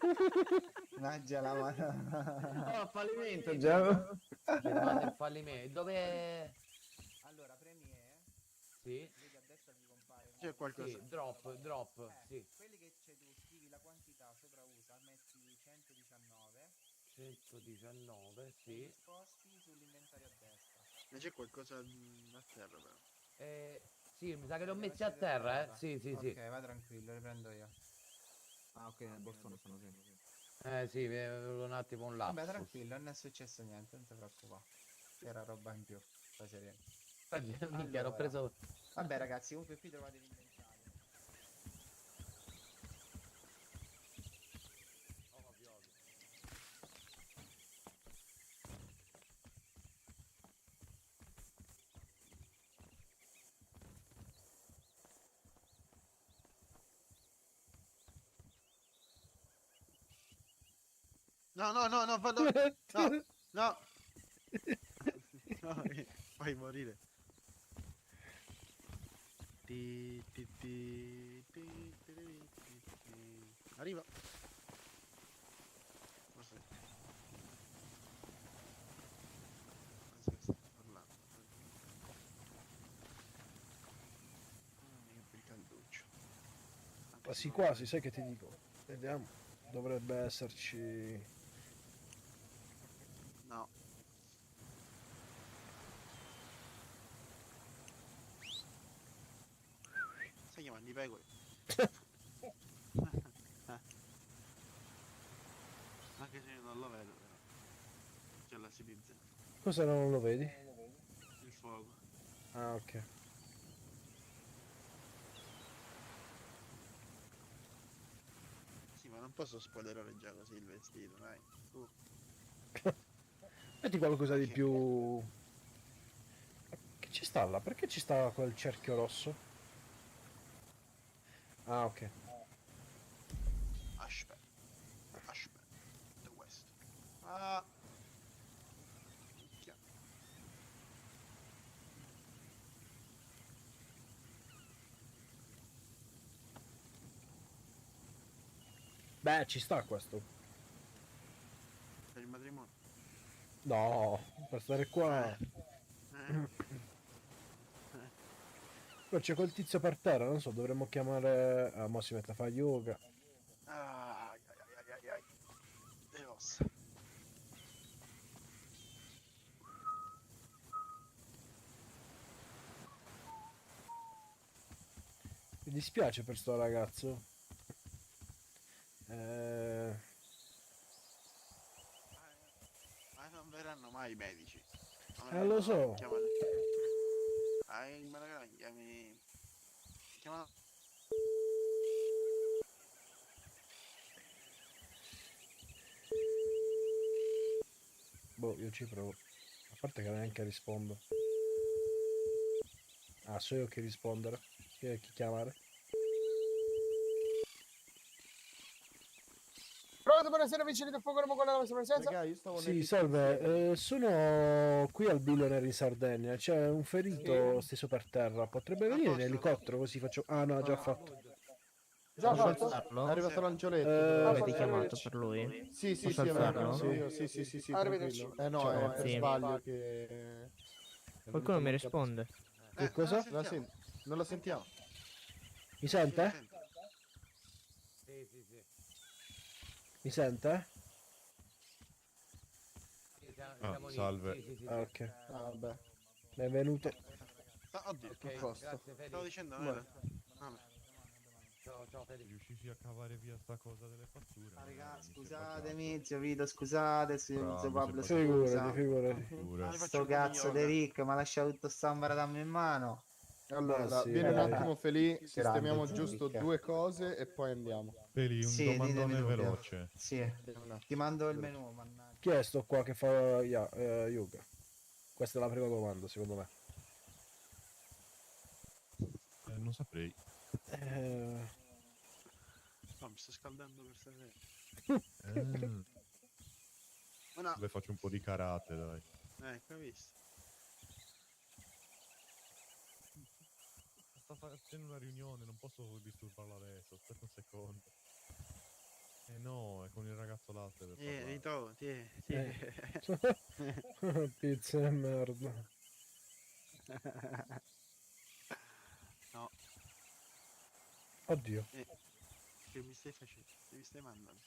Speaker 6: Mangia la mano.
Speaker 10: Oh, fallimento già. Il fallimento. Dove...
Speaker 6: Allora, premi E.
Speaker 10: Sì?
Speaker 6: Vedi a destra ti compare.
Speaker 3: C'è qualcosa.
Speaker 10: Sì, drop, sì.
Speaker 6: Quelli che c'è tu, scrivi la quantità sopra usa, metti 119.
Speaker 10: 119, sì.
Speaker 6: Sposti sull'inventario a destra.
Speaker 3: Ma c'è qualcosa a terra però.
Speaker 10: Sì, mi sa che li ho messi a terra, eh? Sì, sì, sì.
Speaker 6: Ok, vai tranquillo, riprendo io.
Speaker 2: Ah, ok, nel borsone sono sempre.
Speaker 10: Sì, un attimo un lapsus.
Speaker 6: Vabbè, tranquillo, non è successo niente, non ti preoccupare. C'era roba in più, stai sereno.
Speaker 10: Minchia, l'ho
Speaker 6: Allora.
Speaker 10: preso...
Speaker 6: Vabbè ragazzi, comunque qui trovate l'inventario.
Speaker 3: No, vado. No, no. No, fai morire. Arriva. Forse. Anzi, sto parlando. Che calduccio. Anche
Speaker 4: Quasi
Speaker 3: se non-
Speaker 4: quasi, sai che ti dico? Vediamo. Dovrebbe esserci...
Speaker 3: No. Stai chiamando i pecore? Anche se io non lo vedo però. C'è la citizen.
Speaker 4: Cosa non lo vedi?
Speaker 3: Il fuoco.
Speaker 4: Ah, ok.
Speaker 3: Sì, ma non posso spoilerare già così il vestito, dai.
Speaker 4: Metti qualcosa di più... Che ci sta là? Perché ci sta quel cerchio rosso? Ah, ok.
Speaker 3: Aspetta. Questo. Ah. Minchia.
Speaker 4: Beh, ci sta questo.
Speaker 3: Per il matrimonio.
Speaker 4: No, per stare qua... Poi c'è quel tizio per terra, non so, dovremmo chiamare... Ah, mo si mette a fare yoga.
Speaker 3: Ai. Le ossa.
Speaker 4: Mi dispiace per sto ragazzo.
Speaker 3: Ma non verranno mai i medici.
Speaker 4: Lo so.
Speaker 3: Magari chiami. Chiama.
Speaker 4: Boh, io ci provo. A parte che neanche rispondo. Ah, so io chi rispondere. Chi chiamare.
Speaker 9: Pronto?
Speaker 4: buonasera vigili del fuoco, con la vostra presenza.
Speaker 9: Raga, io stavo
Speaker 4: Sì,
Speaker 9: nel-
Speaker 4: salve, sono qui al Billionaire in Sardegna, c'è un ferito steso per terra, potrebbe venire in elicottero così faccio... Ah no, già fatto.
Speaker 9: Già
Speaker 4: Posso
Speaker 9: fatto?
Speaker 4: alzarlo?
Speaker 9: È arrivato l'angioletto.
Speaker 4: Avete
Speaker 9: chiamato
Speaker 5: per lui?
Speaker 9: Sì, sì,
Speaker 5: Posso
Speaker 9: sì, è vero.
Speaker 5: alzarlo?
Speaker 9: Io, sì,
Speaker 4: Arrivederci.
Speaker 9: tranquillo. No,
Speaker 4: Ciao.
Speaker 9: è per
Speaker 5: Sì.
Speaker 9: sbaglio che...
Speaker 5: Qualcuno mi risponde.
Speaker 4: Che cosa?
Speaker 9: Non la sentiamo.
Speaker 4: Mi sente?
Speaker 10: Sì, sì, sì.
Speaker 4: Mi sente?
Speaker 10: Sì, siamo lì.
Speaker 11: salve.
Speaker 10: Sì, sì, sì,
Speaker 4: Ah,
Speaker 10: sì.
Speaker 4: ok.
Speaker 9: Vabbè.
Speaker 4: Benvenuto.
Speaker 3: Oddio,
Speaker 10: Ok,
Speaker 9: A posto.
Speaker 10: grazie Fede.
Speaker 3: stavo dicendo,
Speaker 9: Vabbè.
Speaker 10: Ciao Fede.
Speaker 11: Riuscissi a cavare via sta cosa delle fatture.
Speaker 6: Ragazzi, scusatemi, zio Vito, scusate, zio
Speaker 11: Bravo,
Speaker 6: Pablo,
Speaker 11: mi sembra-
Speaker 6: scusa.
Speaker 4: Figurati.
Speaker 6: Sto cazzo di Rick, mi ha lasciato tutto sta ambaradammo in mano.
Speaker 9: Allora,
Speaker 4: sì,
Speaker 9: vieni un
Speaker 4: dai.
Speaker 9: attimo Felì, sistemiamo
Speaker 6: Grande,
Speaker 9: giusto
Speaker 6: Zuric.
Speaker 9: 2 cose e poi andiamo.
Speaker 11: Peli, un
Speaker 6: Sì,
Speaker 11: domandone
Speaker 6: ditemi tutto.
Speaker 11: veloce.
Speaker 6: Sì, ti mando il menù, mannaggia.
Speaker 4: Chi è sto qua che fa yoga? Questa è la prima domanda, secondo me.
Speaker 11: Non saprei.
Speaker 3: No, mi sto scaldando per stasera.
Speaker 11: Ah,
Speaker 3: Ma no,
Speaker 11: beh, faccio un po' di karate, dai.
Speaker 3: hai visto?
Speaker 11: Sta facendo una riunione, non posso disturbarla adesso. Aspetta un secondo. Eh no, è con il ragazzo là che deve parlare.
Speaker 3: Ritrovo, ti.
Speaker 4: Pizza e merda.
Speaker 3: No,
Speaker 4: Oddio.
Speaker 3: che mi stai facendo? Che mi stai mandando?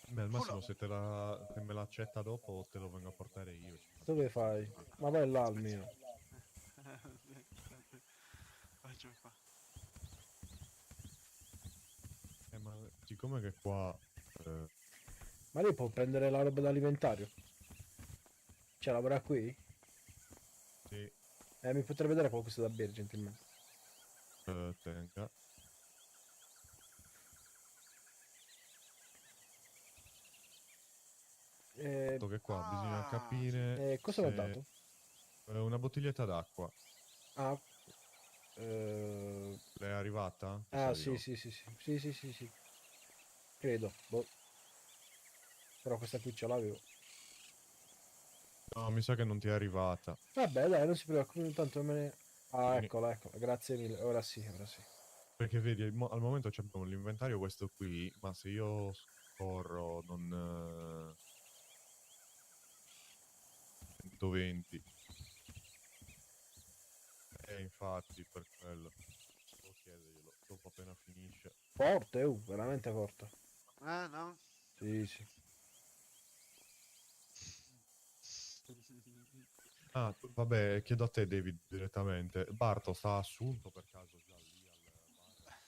Speaker 11: Beh, al massimo se se me l'accetta dopo te lo vengo a portare io.
Speaker 4: Dove fai? Ma vai là almeno.
Speaker 3: Faccio qua.
Speaker 11: Ma siccome che qua...
Speaker 4: Ma lei può prendere la roba d'alimentario? Cioè, lavora qui?
Speaker 11: sì,
Speaker 4: Mi potrebbe dare qualcosa da bere, gentilmente.
Speaker 11: tenga. Detto che qua bisogna capire
Speaker 4: cosa mi ha
Speaker 11: se-
Speaker 4: dato?
Speaker 11: una bottiglietta d'acqua.
Speaker 4: Ah,
Speaker 11: Le è arrivata?
Speaker 4: ah
Speaker 11: Sai io.
Speaker 4: sì. Credo. Boh. Però questa qui ce l'avevo.
Speaker 11: No, mi sa che non ti è arrivata.
Speaker 4: Vabbè, dai, non si preoccupi, intanto me ne... Ah,
Speaker 11: Quindi-
Speaker 4: eccola. Grazie mille. Ora sì.
Speaker 11: Perché vedi, al momento abbiamo l'inventario questo qui, ma se io scorro non... 120. Infatti, per quello. Devo chiederglielo, dopo appena finisce.
Speaker 4: Forte, veramente forte.
Speaker 3: Ah, no?
Speaker 4: Sì.
Speaker 11: Ah, vabbè, chiedo a te, David, direttamente. Barto sta assunto per caso già lì al bar?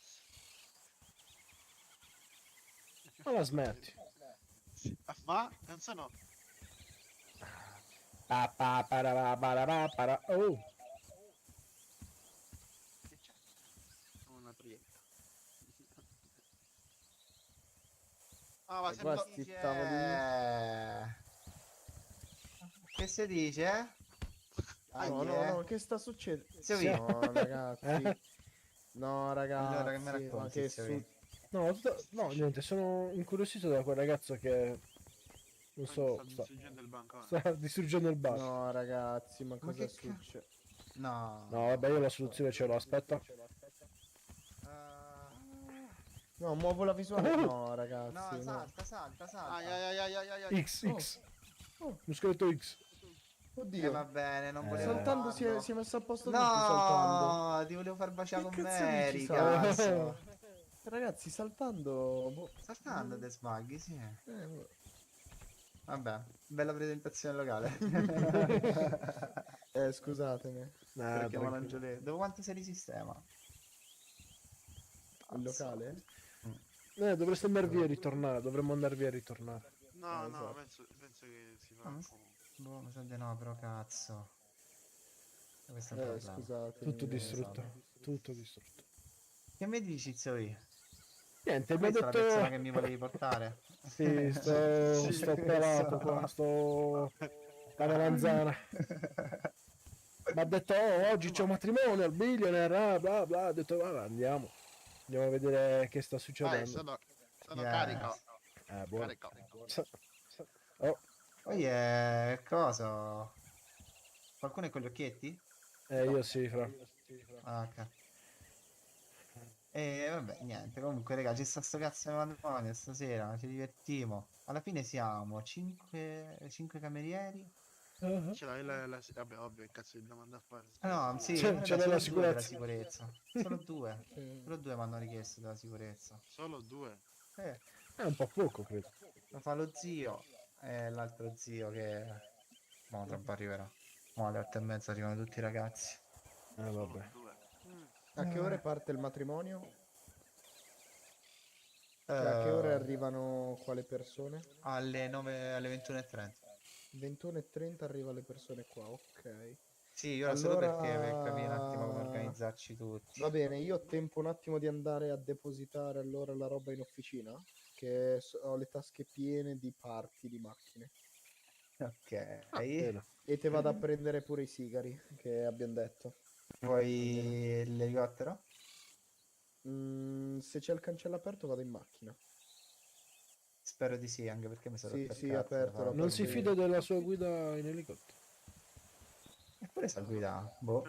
Speaker 4: Ma la smetti.
Speaker 3: Ma non sono.
Speaker 4: Oh,
Speaker 3: Che c'è? Una trietta. Ah, ma
Speaker 9: Qua
Speaker 3: sembra.
Speaker 9: sti tavoli.
Speaker 6: Che si dice?
Speaker 9: No, che sta succedendo?
Speaker 6: Zio
Speaker 4: Sì.
Speaker 6: Vito.
Speaker 9: No, ragazzi. No, ragazzi.
Speaker 6: Allora, che mi
Speaker 9: ma
Speaker 6: racconti,
Speaker 9: che
Speaker 6: zio
Speaker 9: su...
Speaker 6: Vito?
Speaker 4: no, niente, sono incuriosito da quel ragazzo che... Non so,
Speaker 3: Sta distruggendo il bancone.
Speaker 4: sta distruggendo il bar.
Speaker 9: No, ragazzi, ma cosa
Speaker 6: che
Speaker 9: succede?
Speaker 6: No.
Speaker 4: No, vabbè, io la soluzione ce l'ho, aspetta.
Speaker 9: No, muovo la visuale.
Speaker 4: Oh!
Speaker 9: No, ragazzi.
Speaker 6: No,
Speaker 9: No.
Speaker 6: salta.
Speaker 3: Ai.
Speaker 4: X. Muscheletto X.
Speaker 9: Oddio.
Speaker 6: Va bene, non volevo
Speaker 9: Saltando
Speaker 6: farlo.
Speaker 9: si è messo a posto tutto saltando.
Speaker 6: No, ti volevo far baciare
Speaker 9: Che
Speaker 6: con
Speaker 9: cazzo
Speaker 6: me,
Speaker 9: dici,
Speaker 6: cazzo.
Speaker 9: Ragazzi, saltando. Boh.
Speaker 6: Saltando te sbaghi, sì.
Speaker 9: Boh.
Speaker 6: Vabbè, bella presentazione locale.
Speaker 9: Scusatemi.
Speaker 6: Perché
Speaker 4: tranquillo.
Speaker 6: Malangioletto. Dopo quanto sei di sistema?
Speaker 9: Il locale?
Speaker 4: Dovreste andare via e ritornare, dovremmo andare via e ritornare.
Speaker 3: No,
Speaker 9: esatto.
Speaker 3: penso che si fa.
Speaker 6: Ah, boh, mi sa di no, però cazzo. Questo è il problema.
Speaker 9: Scusate.
Speaker 4: Tutto distrutto. Tutto distrutto.
Speaker 6: Che mi dici, Zoe?
Speaker 4: Niente, mi ha
Speaker 6: Questa è la persona
Speaker 4: detto...
Speaker 6: che mi volevi portare?
Speaker 4: Sì, sto pelato qua, sto... La melanzana. mi ha detto "Oh, oggi c'è un matrimonio al Billionaire, bla bla", ha detto "Vabbè, andiamo a vedere che sta
Speaker 3: Vai,
Speaker 4: succedendo".
Speaker 3: sono
Speaker 6: Yes.
Speaker 3: carico.
Speaker 4: Buono.
Speaker 3: Carico.
Speaker 4: Oh,
Speaker 6: Poi cosa? Qualcuno è con gli occhietti?
Speaker 4: io sì, fra.
Speaker 6: Ah, ok. E vabbè, niente, comunque raga, ci sta sto cazzo di matrimonio stasera, ci divertimo. Alla fine siamo 5 camerieri.
Speaker 3: Ce l'hai vabbè, ovvio, che cazzo di domanda a fare.
Speaker 6: Ah, no, sì,
Speaker 4: C'è-
Speaker 6: raga,
Speaker 4: c'è
Speaker 6: solo
Speaker 4: la
Speaker 6: due della
Speaker 4: sicurezza.
Speaker 6: sicurezza. Solo due.
Speaker 9: Sì.
Speaker 6: Solo due mi hanno richiesto della sicurezza.
Speaker 3: Solo 2.
Speaker 4: È un po' poco, credo.
Speaker 6: Lo fa lo zio e l'altro zio che... Mo tra un po' arriverà. Mo alle 8:30 arrivano tutti i ragazzi.
Speaker 4: Vabbè.
Speaker 3: 2.
Speaker 9: A che ore parte il matrimonio? Cioè, a che ore arrivano qua le persone?
Speaker 6: Alle 9, alle 21:30.
Speaker 9: 21:30 arrivano le persone qua, ok.
Speaker 6: Sì, ora solo
Speaker 9: Allora-
Speaker 6: perché per capire un attimo come organizzarci tutti.
Speaker 9: Va bene, io ho tempo un attimo di andare a depositare allora la roba in officina, che ho le tasche piene di parti di macchine.
Speaker 6: Ok.
Speaker 4: Bene.
Speaker 9: E te vado a prendere pure i sigari che abbiamo detto.
Speaker 6: Poi l'elicottero?
Speaker 9: Se c'è il cancello aperto vado in macchina.
Speaker 6: Spero di sì, anche perché mi sono
Speaker 9: Sì,
Speaker 6: rotto il
Speaker 9: sì,
Speaker 6: cazzo,
Speaker 9: aperto,
Speaker 6: fa-
Speaker 4: Non si
Speaker 9: Sì.
Speaker 4: fida della sua guida in elicottero.
Speaker 6: Eppure sa guidare. Boh,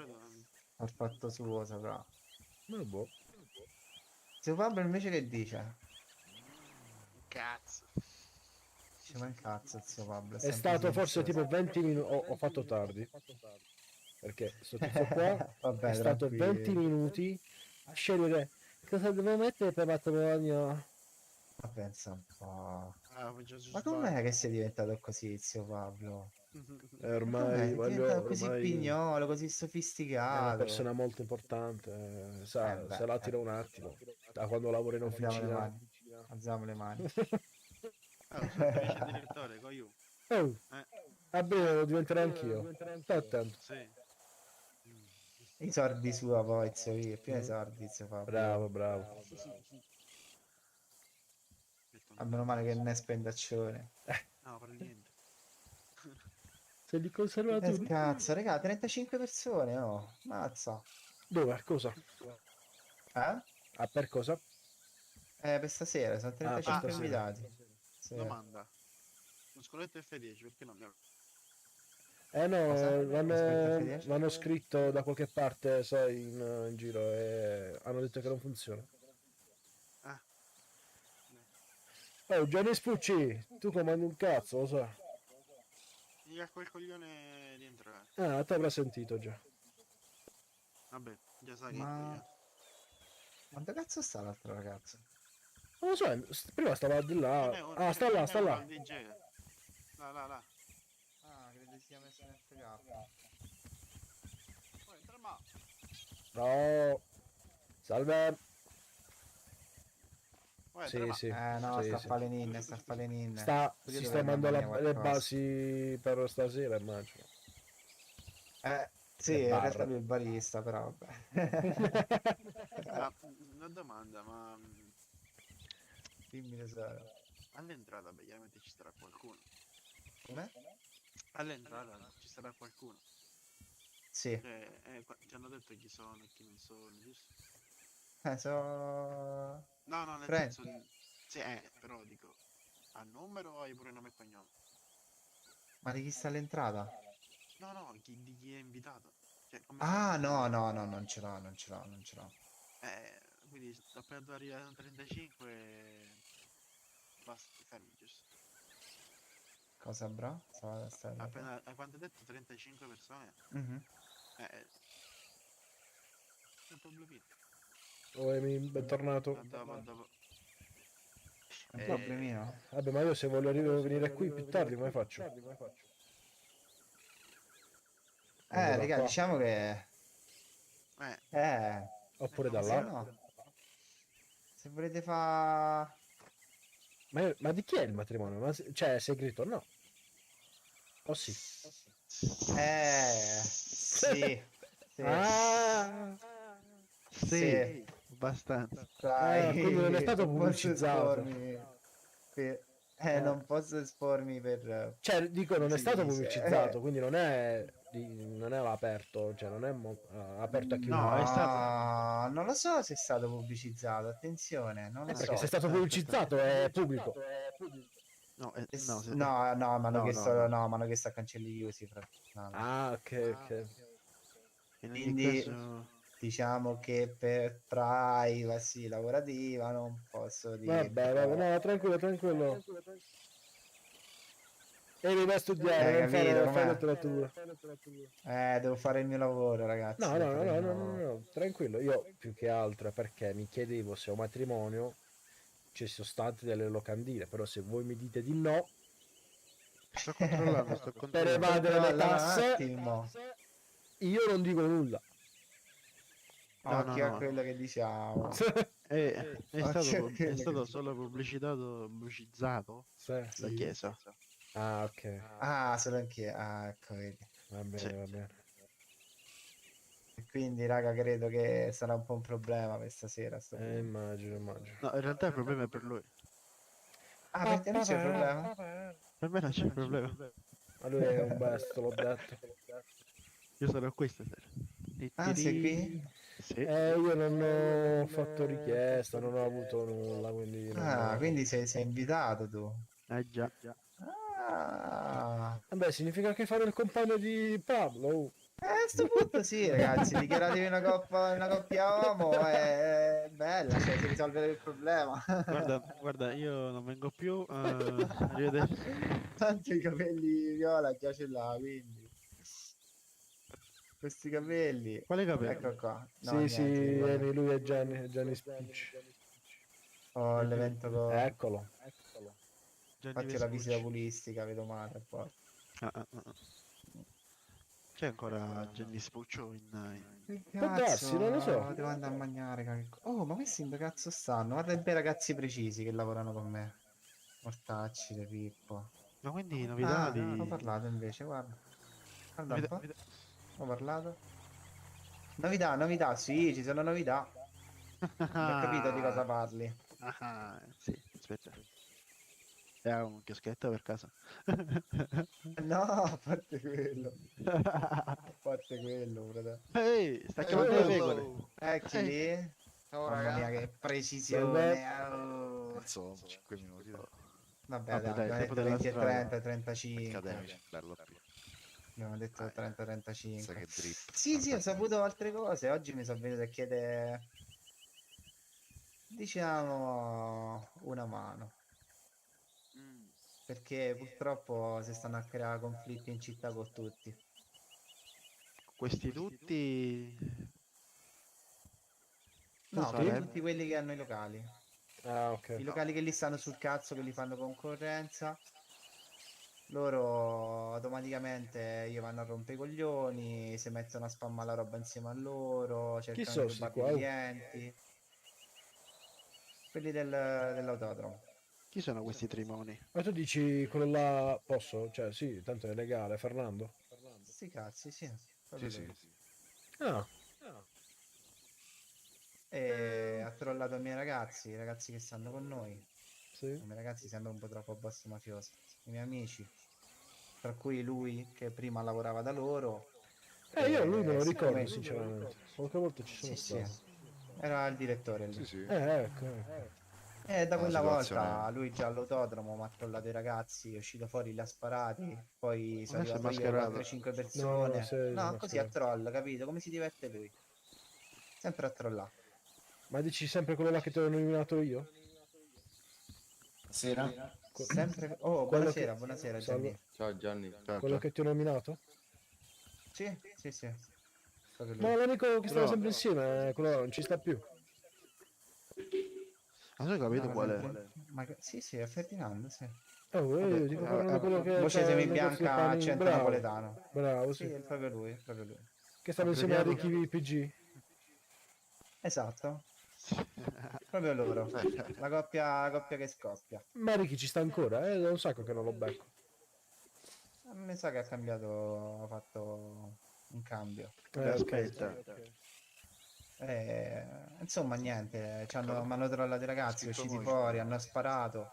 Speaker 6: ha fatto suo, saprà.
Speaker 4: Boh.
Speaker 6: Zio Pablo invece che dice?
Speaker 3: Cazzo.
Speaker 6: Dice ma un cazzo zio Pablo.
Speaker 4: È stato forse tipo 20 minuti. Ho fatto tardi. Perché sto tizio qua
Speaker 6: Vabbè,
Speaker 4: è stato
Speaker 6: tranquillo.
Speaker 4: 20 minuti a scegliere cosa devo mettere per matrimonio.
Speaker 6: Ma pensa un po'.
Speaker 3: Ah,
Speaker 6: Ma com'è che sei diventato così, zio Pablo?
Speaker 4: Ormai
Speaker 6: Com'è? Sei diventato così pignolo, così
Speaker 4: è una
Speaker 6: sofisticato.
Speaker 4: persona molto importante. Sa,
Speaker 6: beh,
Speaker 4: se la tira un attimo. Da quando lavora in
Speaker 6: Alziamo le
Speaker 4: officina.
Speaker 6: mani. Alziamo le mani.
Speaker 3: Sono vice direttore, cogliù.
Speaker 4: Oh, a breve lo diventerò anch'io. Sta attento.
Speaker 3: Sì.
Speaker 6: I sordi sua poi, zio io. Prima i sordi, zio Pablo.
Speaker 4: Bravo.
Speaker 6: A meno male che non è spendaccione.
Speaker 3: No, per niente.
Speaker 4: Se li conserva tutti.
Speaker 6: Cazzo, raga, 35 persone, oh. Mazza.
Speaker 4: Dove? Cosa?
Speaker 6: Eh?
Speaker 4: Ah, per cosa?
Speaker 6: Per stasera, sono 35
Speaker 4: stasera.
Speaker 6: invitati. Sì.
Speaker 3: Domanda. Lo scoletto F10 perché non mi ha...
Speaker 4: No,
Speaker 6: Cosa? Aspetta, F10?
Speaker 4: l'hanno scritto da qualche parte, sai, in giro e hanno detto che non funziona.
Speaker 3: Ah.
Speaker 4: Oh, Gianni Spucci, tu comandi un cazzo, lo so.
Speaker 3: Gli ha quel coglione di entrare.
Speaker 4: Ah, te avrà sentito già.
Speaker 3: Vabbè, già sai che
Speaker 6: Ma... Quanto cazzo sta l'altro ragazzo?
Speaker 4: Non lo so, prima stava di là. Ah, sta là, sta là.
Speaker 3: Là.
Speaker 6: Ah, credo si sia messo nel FK.
Speaker 3: Poi entra ma...
Speaker 4: No. Salve.
Speaker 3: Sì,
Speaker 4: Sì.
Speaker 6: No,
Speaker 4: sì,
Speaker 6: sta a
Speaker 4: sì.
Speaker 6: fare le ninne, sta a fare le ninne. Io
Speaker 4: Si
Speaker 6: dovrei
Speaker 4: sta mandando
Speaker 6: mangiare
Speaker 4: le
Speaker 6: qualcosa.
Speaker 4: basi per stasera, immagino.
Speaker 6: Sì,
Speaker 4: Le
Speaker 6: in
Speaker 4: barre.
Speaker 6: realtà lui è il barista, però vabbè.
Speaker 3: Ma una domanda, ma
Speaker 6: Dimmi tesoro.
Speaker 3: all'entrata beh, chiaramente ci sarà qualcuno.
Speaker 6: Come?
Speaker 3: All'entrata ci sarà qualcuno.
Speaker 6: Sì.
Speaker 3: Ci hanno detto chi sono e chi non sono, giusto?
Speaker 6: So...
Speaker 3: No, nel
Speaker 6: Friend.
Speaker 3: senso... Sì, però dico... A numero o hai pure nome e cognome?
Speaker 6: Ma di chi sta all'entrata?
Speaker 3: No, di chi è invitato. Cioè, come
Speaker 6: Ah, no, non ce l'ho.
Speaker 3: quindi appena arrivare a 35... Basta, ti fermi, giusto?
Speaker 6: Cosa, bro?
Speaker 3: Appena... Quanto hai detto? 35 persone?
Speaker 6: Mhm.
Speaker 3: Un problemino.
Speaker 4: Bentornato.
Speaker 3: Dopo.
Speaker 6: Un problemino?
Speaker 4: Vabbè, ma io se voglio venire qui più tardi, come faccio?
Speaker 6: Raga,
Speaker 4: qua.
Speaker 6: diciamo che...
Speaker 4: Oppure da
Speaker 6: se
Speaker 4: là.
Speaker 6: no... Se volete fa...
Speaker 4: Ma di chi è il matrimonio? Cioè, è segreto? No. Oh sì.
Speaker 6: Sì.
Speaker 4: Ah,
Speaker 3: abbastanza.
Speaker 6: Dai,
Speaker 4: quindi non è stato
Speaker 6: non posso
Speaker 4: pubblicizzato.
Speaker 6: espormi. Sì. Non posso espormi per...
Speaker 4: Cioè, dico, non è
Speaker 6: si
Speaker 4: stato
Speaker 6: dice,
Speaker 4: pubblicizzato, quindi non è, non è aperto, cioè non è aperto a chiunque.
Speaker 3: No, è stato...
Speaker 6: No, non lo so se è stato pubblicizzato, attenzione, non lo
Speaker 4: Perché
Speaker 6: so.
Speaker 4: se è stato pubblicizzato è pubblico.
Speaker 12: No,
Speaker 6: No, mi hanno
Speaker 12: no,
Speaker 6: chiesto,
Speaker 12: no.
Speaker 6: no, mi hanno chiesto a cancelli chiusi. No.
Speaker 4: Ah, ok.
Speaker 12: In ogni
Speaker 6: Quindi
Speaker 12: caso...
Speaker 6: diciamo che per privacy lavorativa non posso dire.
Speaker 4: Vabbè, no, tranquillo. E mi vai a studiare, non
Speaker 6: capito
Speaker 4: fare
Speaker 6: com'è?
Speaker 4: letteratura.
Speaker 6: Devo fare il mio lavoro, ragazzi.
Speaker 4: No,
Speaker 6: devo fare il mio lavoro.
Speaker 4: no, tranquillo. Io più che altro è perché mi chiedevo se a un matrimonio ci sono state delle locandine, però se voi mi dite di no,
Speaker 12: Sto controllando,
Speaker 4: per evadere le
Speaker 6: Controlla un
Speaker 4: tasse,
Speaker 6: attimo.
Speaker 4: io non dico nulla.
Speaker 6: Occhio a
Speaker 12: no.
Speaker 6: quello che diciamo.
Speaker 12: È
Speaker 6: Occhio a quello
Speaker 12: stato
Speaker 6: che-
Speaker 12: solo pubblicizzato
Speaker 4: Sì.
Speaker 12: la chiesa.
Speaker 4: Ah, ok.
Speaker 6: Ah, solo anche. Ah, ecco, vedi.
Speaker 4: Va bene,
Speaker 12: Sì.
Speaker 4: va bene.
Speaker 6: E quindi, raga, credo che sarà un po' un problema questa sera. sto punto.
Speaker 4: Immagino.
Speaker 12: No, in realtà il problema è per lui.
Speaker 6: Ah, per te non c'è problema?
Speaker 12: Per me non c'è problema.
Speaker 4: Ma lui è un besto, l'ho detto.
Speaker 12: Io sarò qui stasera.
Speaker 6: Ah, sei qui?
Speaker 12: Sì.
Speaker 4: Io non ho fatto richiesta, non ho avuto nulla, quindi...
Speaker 6: Ah, quindi sei invitato tu.
Speaker 12: Già.
Speaker 6: Ah.
Speaker 4: Vabbè, significa che farò il compagno di Pablo.
Speaker 6: A sto punto sì, ragazzi, dichiaratevi una coppia uomo, è bella, cioè si risolve il problema.
Speaker 12: Guarda, io non vengo più. Arrivederci.
Speaker 6: Tanto i capelli viola già ce l'ha, quindi. Questi capelli.
Speaker 12: Quale capelli?
Speaker 6: Ecco qua. No,
Speaker 4: Sì,
Speaker 6: niente, vabbè.
Speaker 4: lui è Gianni Spicci.
Speaker 6: Ho l'evento con...
Speaker 4: Eccolo.
Speaker 6: Infatti la visita oculistica, vedo male poi.
Speaker 12: C'è ancora Gianni Spuccio in...
Speaker 4: Può darsi, non lo so.
Speaker 6: Devo andare a mangiare. Oh, ma questi dove cazzo stanno? Guarda i bei ragazzi precisi che lavorano con me. Mortacci, De Pippo.
Speaker 12: Ma quindi novità di...
Speaker 6: Ho parlato invece, guarda. Guarda un po'. Ho parlato. Novità, sì, ci sono novità. Non ho capito di cosa parli.
Speaker 12: Sì, aspetta. È un chioschetto per caso?
Speaker 6: No, a parte quello. A parte quello, fratello.
Speaker 12: Ehi, sta chiamando le regole.
Speaker 6: Ecco lì. Mamma mia, che precisione. Oh.
Speaker 11: Insomma, 5 minuti.
Speaker 6: Vabbè,
Speaker 12: Vabbè, dai,
Speaker 6: abbiamo
Speaker 12: tempo
Speaker 6: detto
Speaker 12: della
Speaker 6: 20 e
Speaker 12: strada.
Speaker 6: 30, 35.
Speaker 11: Accademici, bello più.
Speaker 6: Abbiamo detto 30, 35.
Speaker 11: Sai che drip.
Speaker 6: Sì, ho saputo altre cose. Oggi mi sono venuto a chiedere, diciamo, una mano. Perché purtroppo si stanno a creare conflitti in città con tutti.
Speaker 12: Questi tutti...
Speaker 6: No,
Speaker 12: sarebbe?
Speaker 6: tutti quelli che hanno i locali.
Speaker 4: Ah, ok.
Speaker 6: I locali che li stanno sul cazzo, che li fanno concorrenza. Loro automaticamente gli vanno a rompere i coglioni, si mettono a spammare la roba insieme a loro, cercano
Speaker 4: sono
Speaker 6: di
Speaker 4: sti
Speaker 6: rubare
Speaker 4: qua?
Speaker 6: i clienti. Quelli dell'autodromo.
Speaker 12: Chi sono questi trimoni?
Speaker 4: Ma tu dici quello là, posso? Cioè, sì, tanto è legale, Fernando.
Speaker 6: Sti cazzi, sì.
Speaker 11: Sì,
Speaker 6: proprio
Speaker 11: sì.
Speaker 6: lui.
Speaker 4: Ah,
Speaker 6: E ha trollato i miei ragazzi, i ragazzi che stanno con noi.
Speaker 4: sì.
Speaker 6: I miei ragazzi sembrano un po' troppo boss mafiosi. I miei amici, tra cui lui che prima lavorava da loro.
Speaker 4: Io lui me lo
Speaker 6: sì,
Speaker 4: ricordo,
Speaker 6: come-
Speaker 4: sinceramente. Qualche volta ci sono
Speaker 6: Sì, sì.
Speaker 4: stato.
Speaker 6: Era il direttore lì.
Speaker 11: Sì, sì.
Speaker 4: Ecco.
Speaker 6: E da
Speaker 11: Una
Speaker 6: quella
Speaker 11: situazione-
Speaker 6: volta lui già all'autodromo mi ha trollato i ragazzi, è uscito fuori, li ha sparati, poi sono
Speaker 12: Adesso è
Speaker 6: arrivato io
Speaker 12: mascherato.
Speaker 6: 4-5 persone.
Speaker 4: No, sei
Speaker 6: No, così a
Speaker 4: mascherato.
Speaker 6: troll, capito? Come si diverte lui? Sempre a trollare.
Speaker 4: Ma dici sempre quello là che ti ho nominato io?
Speaker 9: Sera?
Speaker 6: Sempre... Oh,
Speaker 4: quello
Speaker 6: buonasera,
Speaker 4: che-
Speaker 6: buonasera
Speaker 4: Salve.
Speaker 6: Gianni.
Speaker 9: Ciao Gianni.
Speaker 4: Quello che ti ho nominato?
Speaker 6: Sì, sì, sì. Proprio lui.
Speaker 4: Ma l'amico che stava
Speaker 12: No.
Speaker 4: sempre insieme, quello là non ci sta più.
Speaker 12: Ma tu hai capito
Speaker 6: No,
Speaker 12: qual è?
Speaker 6: Sì, sì, è Ferdinando, sì.
Speaker 4: Oh, io dico parlando quello che
Speaker 6: Voce
Speaker 4: c'ha il
Speaker 6: semibianca,
Speaker 4: negozio di pani.
Speaker 6: accento
Speaker 4: Bravo,
Speaker 6: napoletano.
Speaker 4: bravo,
Speaker 6: Sì,
Speaker 4: sì.
Speaker 6: è proprio lui, è proprio lui.
Speaker 4: Che stava insieme a Ricky
Speaker 12: Abbreviato?
Speaker 4: PG.
Speaker 6: Esatto, proprio loro. La coppia che scoppia.
Speaker 4: Ma Ricky ci sta ancora, da un sacco che non lo becco.
Speaker 6: Mi sa che ha cambiato, ha fatto un cambio.
Speaker 12: Aspetta.
Speaker 6: Insomma, niente, mi hanno trollato i ragazzi, usciti fuori, hanno sparato.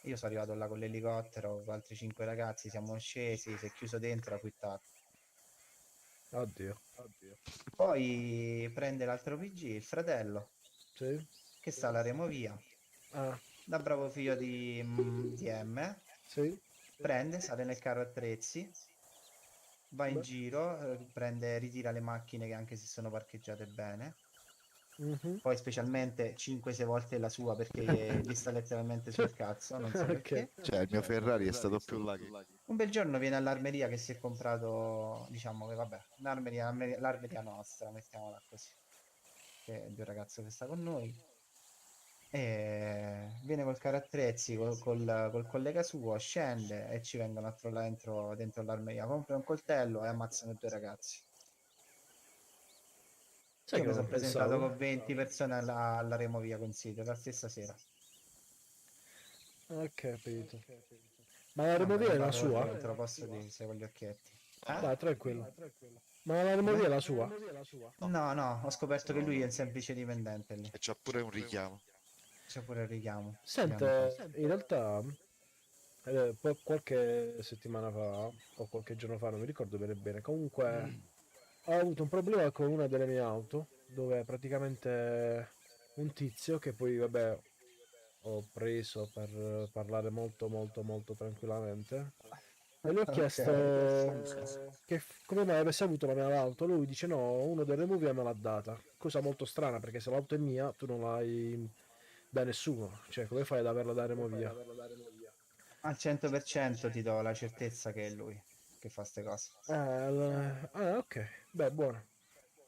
Speaker 6: Io sono arrivato là con l'elicottero con altri 5 ragazzi, siamo scesi, si è chiuso dentro, ha quittato.
Speaker 4: Oddio.
Speaker 6: Poi prende l'altro PG, il fratello,
Speaker 4: Sì.
Speaker 6: che sta alla Removia,
Speaker 4: Ah,
Speaker 6: da bravo figlio di M,
Speaker 4: sì.
Speaker 6: prende, sale nel carro attrezzi, va in giro, ritira le macchine che anche se sono parcheggiate bene.
Speaker 4: Mhm.
Speaker 6: Poi specialmente 5-6 volte la sua perché gli sta letteralmente sul cazzo, non so
Speaker 4: Ok.
Speaker 6: perché.
Speaker 12: Cioè, il mio Ferrari è stato più là che...
Speaker 6: Un bel giorno viene all'armeria che si è comprato, diciamo che vabbè, l'armeria nostra, mettiamola così, che è di un ragazzo che sta con noi. E viene col carro attrezzi, col collega suo, scende e ci vengono a trollare dentro l'armeria, compra un coltello e ammazzano 2 ragazzi.
Speaker 4: Sai
Speaker 6: Io
Speaker 4: che
Speaker 6: mi
Speaker 4: non
Speaker 6: sono presentato
Speaker 4: pensavo?
Speaker 6: con 20 persone alla Removia Consiglio la stessa sera.
Speaker 4: Ho capito. Ma la
Speaker 6: Vabbè,
Speaker 4: Removia
Speaker 6: ne
Speaker 4: è la
Speaker 6: parlo perché
Speaker 4: sua?
Speaker 6: non te lo posso dire se con gli occhietti.
Speaker 4: Dai, tranquillo. Ma la Removia è la sua?
Speaker 6: No, ho scoperto che lui è un semplice dipendente lì.
Speaker 12: E c'ha pure un richiamo.
Speaker 6: C'è pure il richiamo.
Speaker 4: Sente, in realtà qualche settimana fa o qualche giorno fa, non mi ricordo bene, comunque ho avuto un problema con una delle mie auto dove praticamente un tizio che poi vabbè ho preso per parlare molto tranquillamente e gli ho chiesto come mai avesse avuto la mia auto. Lui dice no, uno delle movie me l'ha data, cosa molto strana perché se l'auto è mia tu non l'hai da nessuno, cioè come fai ad averla da Removia?
Speaker 6: Al 100% ti do la certezza che è lui che fa ste cose.
Speaker 4: Ok, beh, buono.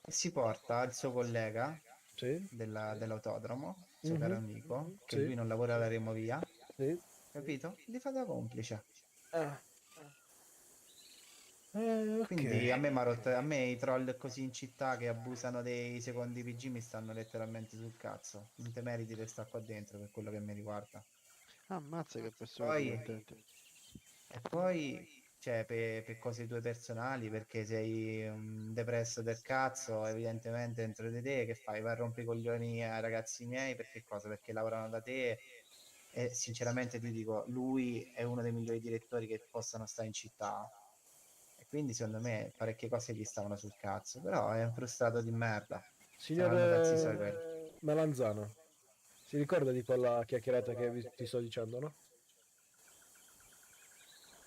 Speaker 6: E si porta il suo collega
Speaker 4: Sì.
Speaker 6: dell'autodromo, il suo caro amico, che
Speaker 4: Sì.
Speaker 6: lui non lavora alla Removia,
Speaker 4: Sì.
Speaker 6: capito? Li fa da complice.
Speaker 4: Ok.
Speaker 6: Quindi a me i troll così in città che abusano dei secondi PG mi stanno letteralmente sul cazzo. Non te meriti di stare qua dentro per quello che mi riguarda.
Speaker 12: Ammazza che persone
Speaker 6: Poi,
Speaker 12: divertenti.
Speaker 6: e poi, cioè, per cose tue personali, perché sei un depresso del cazzo, evidentemente dentro di te, che fai? Vai a rompere i coglioni ai ragazzi miei, perché cosa? Perché lavorano da te e sinceramente ti dico, lui è uno dei migliori direttori che possano stare in città. E quindi secondo me parecchie cose gli stavano sul cazzo, però è un frustrato di merda. Saranno cazzi suoi quelli.
Speaker 4: Signore Melanzano, si ricorda di quella chiacchierata che ti sto dicendo, no?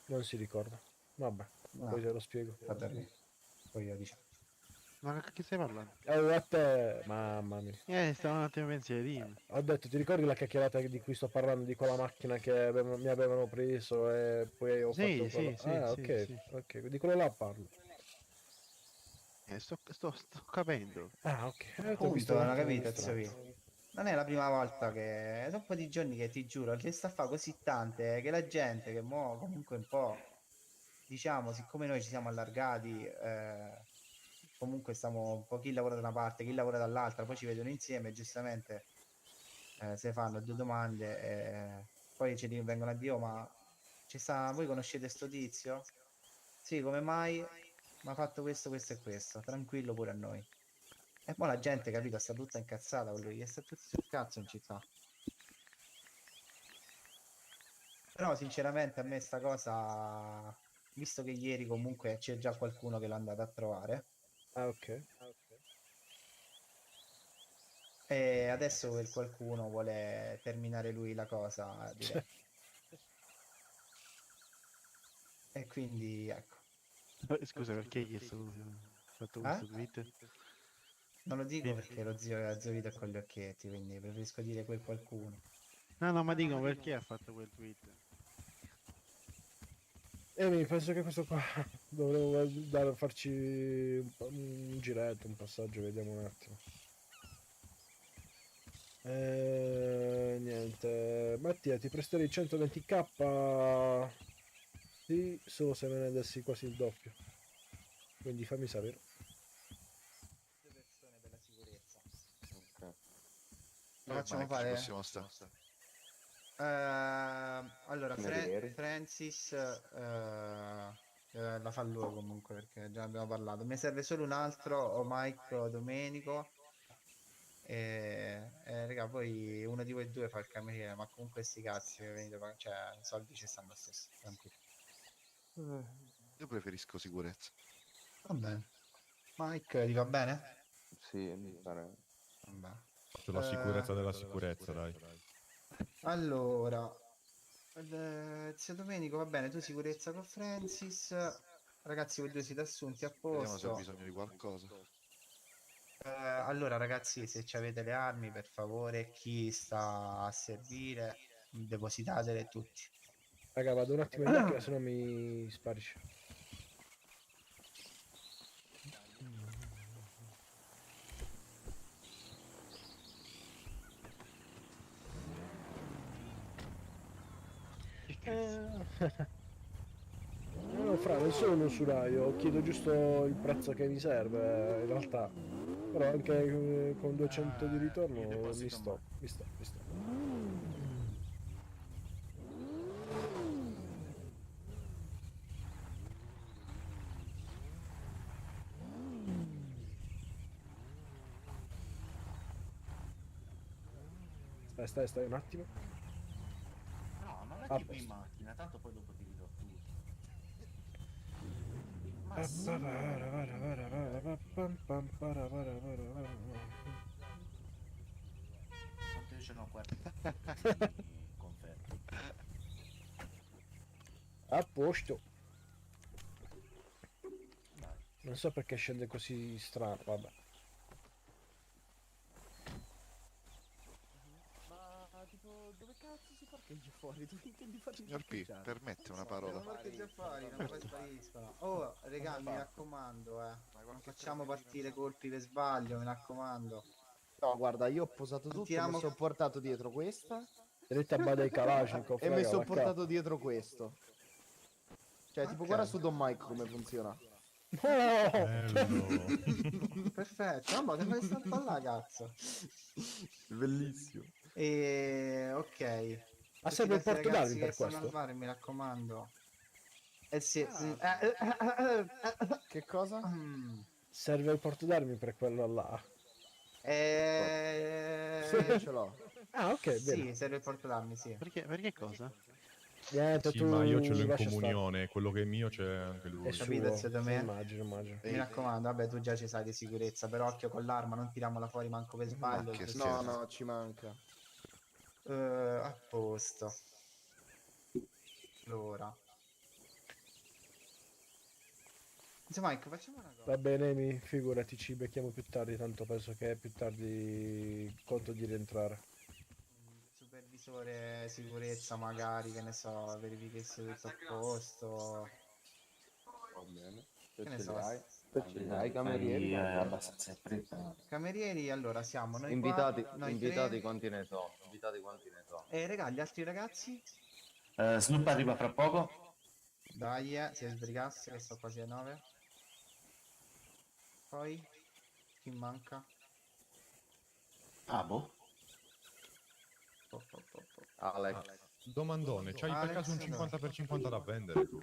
Speaker 4: Non si ricorda. Vabbè,
Speaker 6: No,
Speaker 4: poi te lo spiego.
Speaker 6: fa da me. Poi io diciamo.
Speaker 12: Ma che stai parlando?
Speaker 4: A te, mamma mia.
Speaker 12: Stavo un attimo pensierino.
Speaker 4: Ho detto, ti ricordi la chiacchierata di cui sto parlando, di quella macchina che mi avevano preso e poi ho
Speaker 12: Sì,
Speaker 4: fatto quello...
Speaker 12: sì,
Speaker 4: ok,
Speaker 12: sì.
Speaker 4: ok, di quello là parlo.
Speaker 12: Sto capendo.
Speaker 4: Ok.
Speaker 6: Appunto,
Speaker 4: visto
Speaker 6: non
Speaker 4: un
Speaker 6: ho
Speaker 4: attimo
Speaker 6: capito,
Speaker 4: distratto.
Speaker 6: zio. Non è la prima volta che dopo un po' di giorni che ti giuro, le sta a fare così tante che la gente che mo comunque un po', diciamo, siccome noi ci siamo allargati, comunque stiamo un po' chi lavora da una parte, chi lavora dall'altra, poi ci vedono insieme, giustamente se fanno 2 domande e poi ci vengono a dire, "Oh, ma voi conoscete sto tizio? Sì, come mai? Mi ha fatto questo, questo e questo, tranquillo pure a noi. E poi la gente, capito, sta tutta incazzata con lui, gli sta tutto sul cazzo in città. Però sinceramente a me sta cosa, visto che ieri comunque c'è già qualcuno che l'ha andato a trovare,
Speaker 4: Ok.
Speaker 6: e adesso quel qualcuno vuole terminare lui la cosa, direi. E quindi ecco.
Speaker 12: Scusa, perché hai fatto questo tweet?
Speaker 6: Non lo dico
Speaker 12: Sì.
Speaker 6: perché lo zio Vito è con gli occhietti, quindi preferisco dire quel qualcuno.
Speaker 12: No, ma dico perché ha fatto quel tweet?
Speaker 4: Mi penso che questo qua dovremmo farci un giretto, un passaggio, vediamo un attimo. Niente, Mattia, ti presterei 120k. Sì, solo se me ne dessi quasi il doppio. Quindi fammi sapere.
Speaker 6: 2 persone per la sicurezza.
Speaker 12: Ok.
Speaker 6: Lo facciamo fare?
Speaker 12: Possiamo stare.
Speaker 6: Allora, Francis la fa lui comunque perché già ne abbiamo parlato. Mi serve solo un altro, o Mike o Domenico. Raga, poi uno di voi due fa il cameriere, ma comunque sti cazzi che venite cioè i soldi ci stanno lo stesso, tranquillo.
Speaker 12: Io preferisco sicurezza.
Speaker 6: Va bene. Mike, ti va bene?
Speaker 13: Sì, mi pare.
Speaker 6: Vabbè.
Speaker 11: Faccio la sicurezza della sicurezza, dai.
Speaker 6: Allora, zio Domenico, va bene, tu sicurezza con Francis. Ragazzi, voi due siete assunti a
Speaker 12: Vediamo se ho
Speaker 6: posto.
Speaker 12: bisogno di qualcosa.
Speaker 6: Allora, ragazzi, se ci avete le armi, per favore, chi sta a servire, depositatele tutti.
Speaker 4: Raga, vado un attimo in macchina, se no mi sparisce. No, fra, non sono un usuraio, chiedo giusto il prezzo che mi serve, in realtà. Però anche con 200 di ritorno mi sto. Stai un attimo.
Speaker 14: No, non è
Speaker 4: A
Speaker 14: tipo in
Speaker 4: posto.
Speaker 14: macchina, tanto poi dopo ti ridò tutto. Tanto io ce n'ho 40. Confermo.
Speaker 4: A posto. Non so perché scende così strano, vabbè.
Speaker 9: Ma tipo, dove cazzo si parcheggia fuori? Tu intendi farmi
Speaker 12: Signor P,
Speaker 9: parcheggiare?
Speaker 12: permette una parola.
Speaker 6: Non parcheggia fuori, non poi spariscono. Oh, regà, mi raccomando, non facciamo partire colpi per sbaglio, mi raccomando.
Speaker 9: No, guarda, io ho posato tutto,
Speaker 6: Tiriamo-
Speaker 9: mi sono portato dietro questa
Speaker 4: Tenete a bada i Kalashnikov,
Speaker 9: e mi
Speaker 4: raga,
Speaker 9: sono
Speaker 4: va
Speaker 9: portato dietro questo. Cioè, tipo,
Speaker 6: Ok.
Speaker 9: guarda su Don Mike come funziona.
Speaker 6: Perfetto, no, ma te fai stare là, cazzo.
Speaker 9: Bellissimo.
Speaker 6: Ok.
Speaker 4: Ma
Speaker 6: Tutti
Speaker 4: serve
Speaker 6: gli
Speaker 4: il
Speaker 6: altri ragazzi
Speaker 4: portodarmi
Speaker 6: che
Speaker 4: per
Speaker 6: stanno
Speaker 4: questo?
Speaker 6: al bar, mi raccomando. Sì.
Speaker 9: Che cosa?
Speaker 4: Serve il portodarmi per quello là.
Speaker 9: Sì, ce l'ho.
Speaker 4: Ah, ok, bene.
Speaker 6: Sì, serve il portadarmi, sì.
Speaker 12: Perché cosa?
Speaker 4: Niente,
Speaker 11: Sì,
Speaker 4: tu
Speaker 11: ma io ce l'ho in
Speaker 4: lascia stare.
Speaker 11: comunione, quello che è mio c'è anche lui.
Speaker 4: È
Speaker 6: Capito,
Speaker 4: suo,
Speaker 6: secondo me?
Speaker 4: immagino.
Speaker 6: Mi raccomando, vabbè, tu già ci sai di sicurezza, però occhio con l'arma, non tiriamola fuori manco per sbaglio.
Speaker 12: che
Speaker 6: giusto?
Speaker 12: scherzo.
Speaker 9: No, ci manca.
Speaker 6: A posto. Allora. Insomma, Mike, facciamo una cosa.
Speaker 4: Va bene, Amy, figurati, ci becchiamo più tardi, tanto penso che più tardi conto di rientrare.
Speaker 6: Supervisore sicurezza, magari, che ne so, verifichi se tutto a posto.
Speaker 13: Va bene.
Speaker 6: Che ne
Speaker 13: Ce
Speaker 6: so.
Speaker 13: li hai? Ce li hai, camerieri?
Speaker 14: È abbastanza preparato.
Speaker 6: Camerieri, allora siamo noi
Speaker 13: Invitati,
Speaker 6: qua, noi
Speaker 13: invitati
Speaker 6: tre.
Speaker 13: quanti ne so? Invitati quanti ne so?
Speaker 6: E regà, gli altri ragazzi?
Speaker 14: Snoop arriva fra poco.
Speaker 6: Dai, si sbrigasse, che sto quasi a 9. Poi? Chi manca?
Speaker 14: Ah, boh.
Speaker 13: Alex.
Speaker 11: Domandone, c'hai per
Speaker 6: Alex,
Speaker 11: caso un
Speaker 6: dai.
Speaker 11: 50 per 50 da vendere tu?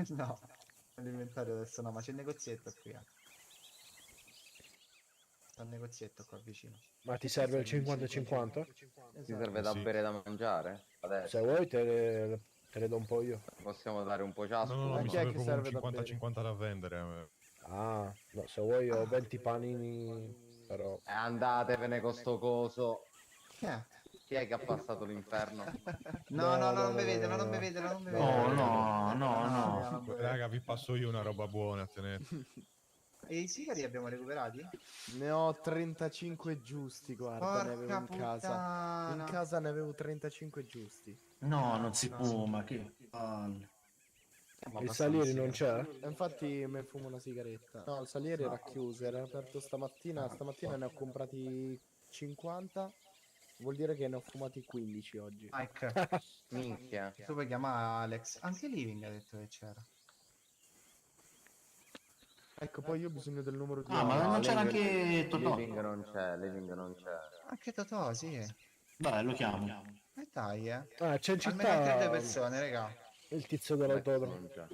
Speaker 6: No, l'inventario adesso no, ma c'è il negozietto qui. C'è il negozietto qua vicino.
Speaker 4: Ma ti serve il 50-50?
Speaker 13: Ti serve da
Speaker 11: Sì.
Speaker 13: bere e da mangiare? Adesso
Speaker 4: Se vuoi te le do un po' io.
Speaker 13: possiamo dare un po'
Speaker 11: No,
Speaker 13: ciascuno.
Speaker 11: no, mi
Speaker 9: chi è
Speaker 11: serve
Speaker 9: che
Speaker 11: proprio un
Speaker 9: serve da
Speaker 11: 50-50 da vendere. a me.
Speaker 4: Ah, no, se vuoi ho 20 panini, però...
Speaker 13: Andatevene con sto coso.
Speaker 6: Chi è?
Speaker 13: Chi è che ha passato l'inferno?
Speaker 6: No, non bevetelo, non bevetelo, non bevetelo.
Speaker 14: Oh, no.
Speaker 11: Raga, vi passo io una roba buona, tenete.
Speaker 6: E i sigari li abbiamo recuperati?
Speaker 9: Ne ho 35 giusti, guarda, ne avevo in casa.
Speaker 6: puttana.
Speaker 9: In casa ne avevo 35 giusti.
Speaker 14: No, non si può, ma che palle.
Speaker 4: Il Salieri non c'è?
Speaker 9: E infatti mi fumo una sigaretta. No, il Salieri era chiuso, era aperto stamattina. Stamattina ne ho comprati 50. Vuol dire che ne ho fumati 15 oggi.
Speaker 6: Mike,
Speaker 13: Minchia.
Speaker 6: tu puoi chiamare Alex. Anche Living ha detto che c'era.
Speaker 9: Ecco, poi io ho bisogno del numero di...
Speaker 14: Ah, ma non c'era
Speaker 13: Living-
Speaker 14: anche Totò.
Speaker 13: Living non c'è, Living non c'è.
Speaker 6: Anche Totò, sì.
Speaker 14: Dai, lo chiamo.
Speaker 6: E dai,
Speaker 4: Ah, c'è in
Speaker 6: Almeno altre due
Speaker 4: città
Speaker 6: persone, raga.
Speaker 4: il tizio dell'autodromo.
Speaker 13: Non c'è.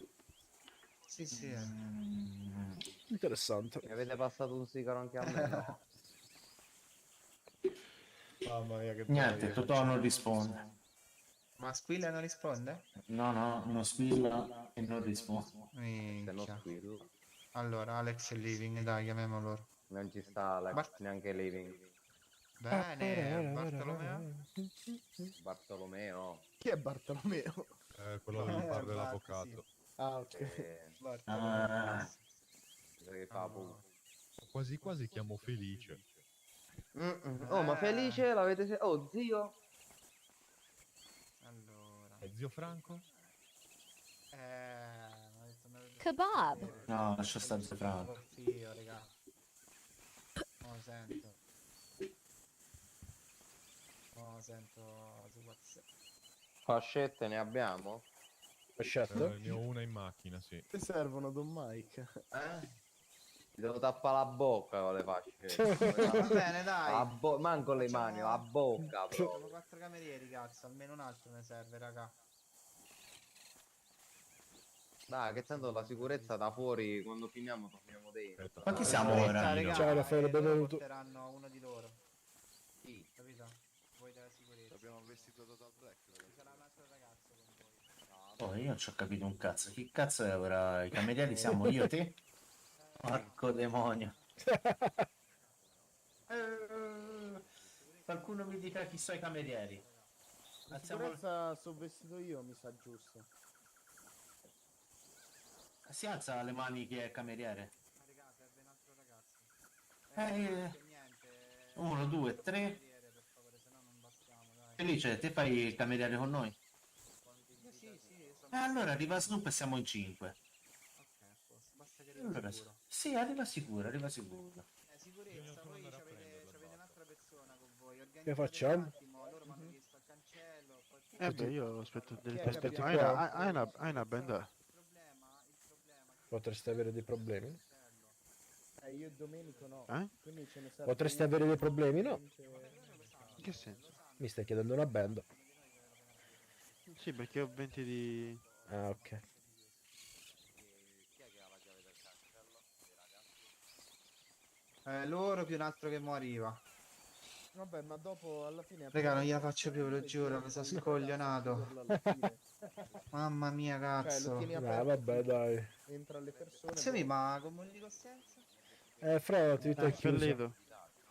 Speaker 6: Sì, sì.
Speaker 4: Interessante.
Speaker 13: Mi avete passato un sigaro anche a me? No.
Speaker 3: Mamma mia, che
Speaker 14: Niente,
Speaker 3: noia.
Speaker 14: Totò non risponde.
Speaker 6: Ma Squilla non risponde?
Speaker 14: No, no, non squilla e non risponde.
Speaker 13: Se non
Speaker 6: Minchia.
Speaker 13: squillo.
Speaker 6: Allora, Alex e Living, dai, chiamiamolo loro.
Speaker 13: Non ci sta Alex, neanche Living.
Speaker 6: Bene, Bartolomeo.
Speaker 13: Bartolomeo.
Speaker 9: Chi è Bartolomeo?
Speaker 11: Quello del bar dell'avvocato.
Speaker 9: Ah, ok.
Speaker 13: Che fa pure.
Speaker 11: Quasi quasi chiamo Felice.
Speaker 13: Oh, ma Felice l'avete... Oh, zio.
Speaker 6: Allora.
Speaker 11: E zio Franco?
Speaker 15: Kebab.
Speaker 14: No, lascia stare zio Franco.
Speaker 6: Io, raga. Non lo sento. Non lo sento su WhatsApp.
Speaker 13: Fascette ne abbiamo?
Speaker 11: Ne ho una in macchina, sì.
Speaker 9: Ti servono, Don Mike?
Speaker 13: Ti devo tappare la bocca con le fasce.
Speaker 6: Va bene, dai.
Speaker 13: Manco le mani, la bocca
Speaker 6: Sono
Speaker 13: proprio.
Speaker 6: 4 camerieri, cazzo. Almeno un altro ne serve, raga.
Speaker 13: Dai, che tanto la sicurezza da fuori, quando finiamo, torniamo dentro.
Speaker 14: Ma chi siamo ora?
Speaker 6: Raga,
Speaker 4: Ciao Raffaele,
Speaker 6: loro
Speaker 4: benvenuto.
Speaker 6: porteranno uno di loro.
Speaker 13: Sì.
Speaker 6: Capito? Voi della sicurezza.
Speaker 12: Abbiamo vestito Total Black.
Speaker 6: Ci sarà un altro ragazzo con voi.
Speaker 14: Oh, io non ci ho capito un cazzo. Chi cazzo è ora? I camerieri siamo io e te? Porco demonio. Qualcuno mi dica chi sono i camerieri.
Speaker 9: In sicurezza sto vestito io, mi sa giusto.
Speaker 14: Si alza le mani chi è il cameriere.
Speaker 6: Raga, serve un altro ragazzo. Niente.
Speaker 14: 1, 2, 3.
Speaker 6: Per favore, se no non bastiamo, dai.
Speaker 14: Felice, te fai il cameriere con noi?
Speaker 6: Sì, sono...
Speaker 14: Allora arriva Snoop e siamo in 5.
Speaker 6: Ok, a posto. Basta che arrivi
Speaker 14: Allora,
Speaker 6: sicuro.
Speaker 14: sì, arriva sicuro, arriva sicuro.
Speaker 6: Sicurezza, voi c'avete un'altra persona con voi.
Speaker 4: Che facciamo?
Speaker 6: Un attimo, loro mi hanno chiesto al cancello. Poi...
Speaker 12: Beh, io aspetto delle
Speaker 4: Aspetti
Speaker 12: hai
Speaker 4: qua.
Speaker 12: una band.
Speaker 4: Potreste avere dei problemi?
Speaker 9: Io e Domenico no. Quindi ce ne serve
Speaker 4: Potreste
Speaker 9: uno
Speaker 4: avere dei problemi, no?
Speaker 12: In che senso?
Speaker 4: Mi stai chiedendo una band.
Speaker 12: Sì, perché ho 20 di...
Speaker 4: Ah, ok.
Speaker 6: Loro più un altro che mo arriva.
Speaker 9: Vabbè, ma dopo alla fine...
Speaker 6: Raga, non gliela faccio più, ve lo giuro, mi sono scoglionato. Mamma mia, cazzo.
Speaker 9: lo tieni
Speaker 4: Ah,
Speaker 9: aperto,
Speaker 4: vabbè, dai.
Speaker 9: entra le persone...
Speaker 6: Cazzo mi, ma comuni di coscienza?
Speaker 4: Fra, l'attività è chiusa.
Speaker 12: Fallito.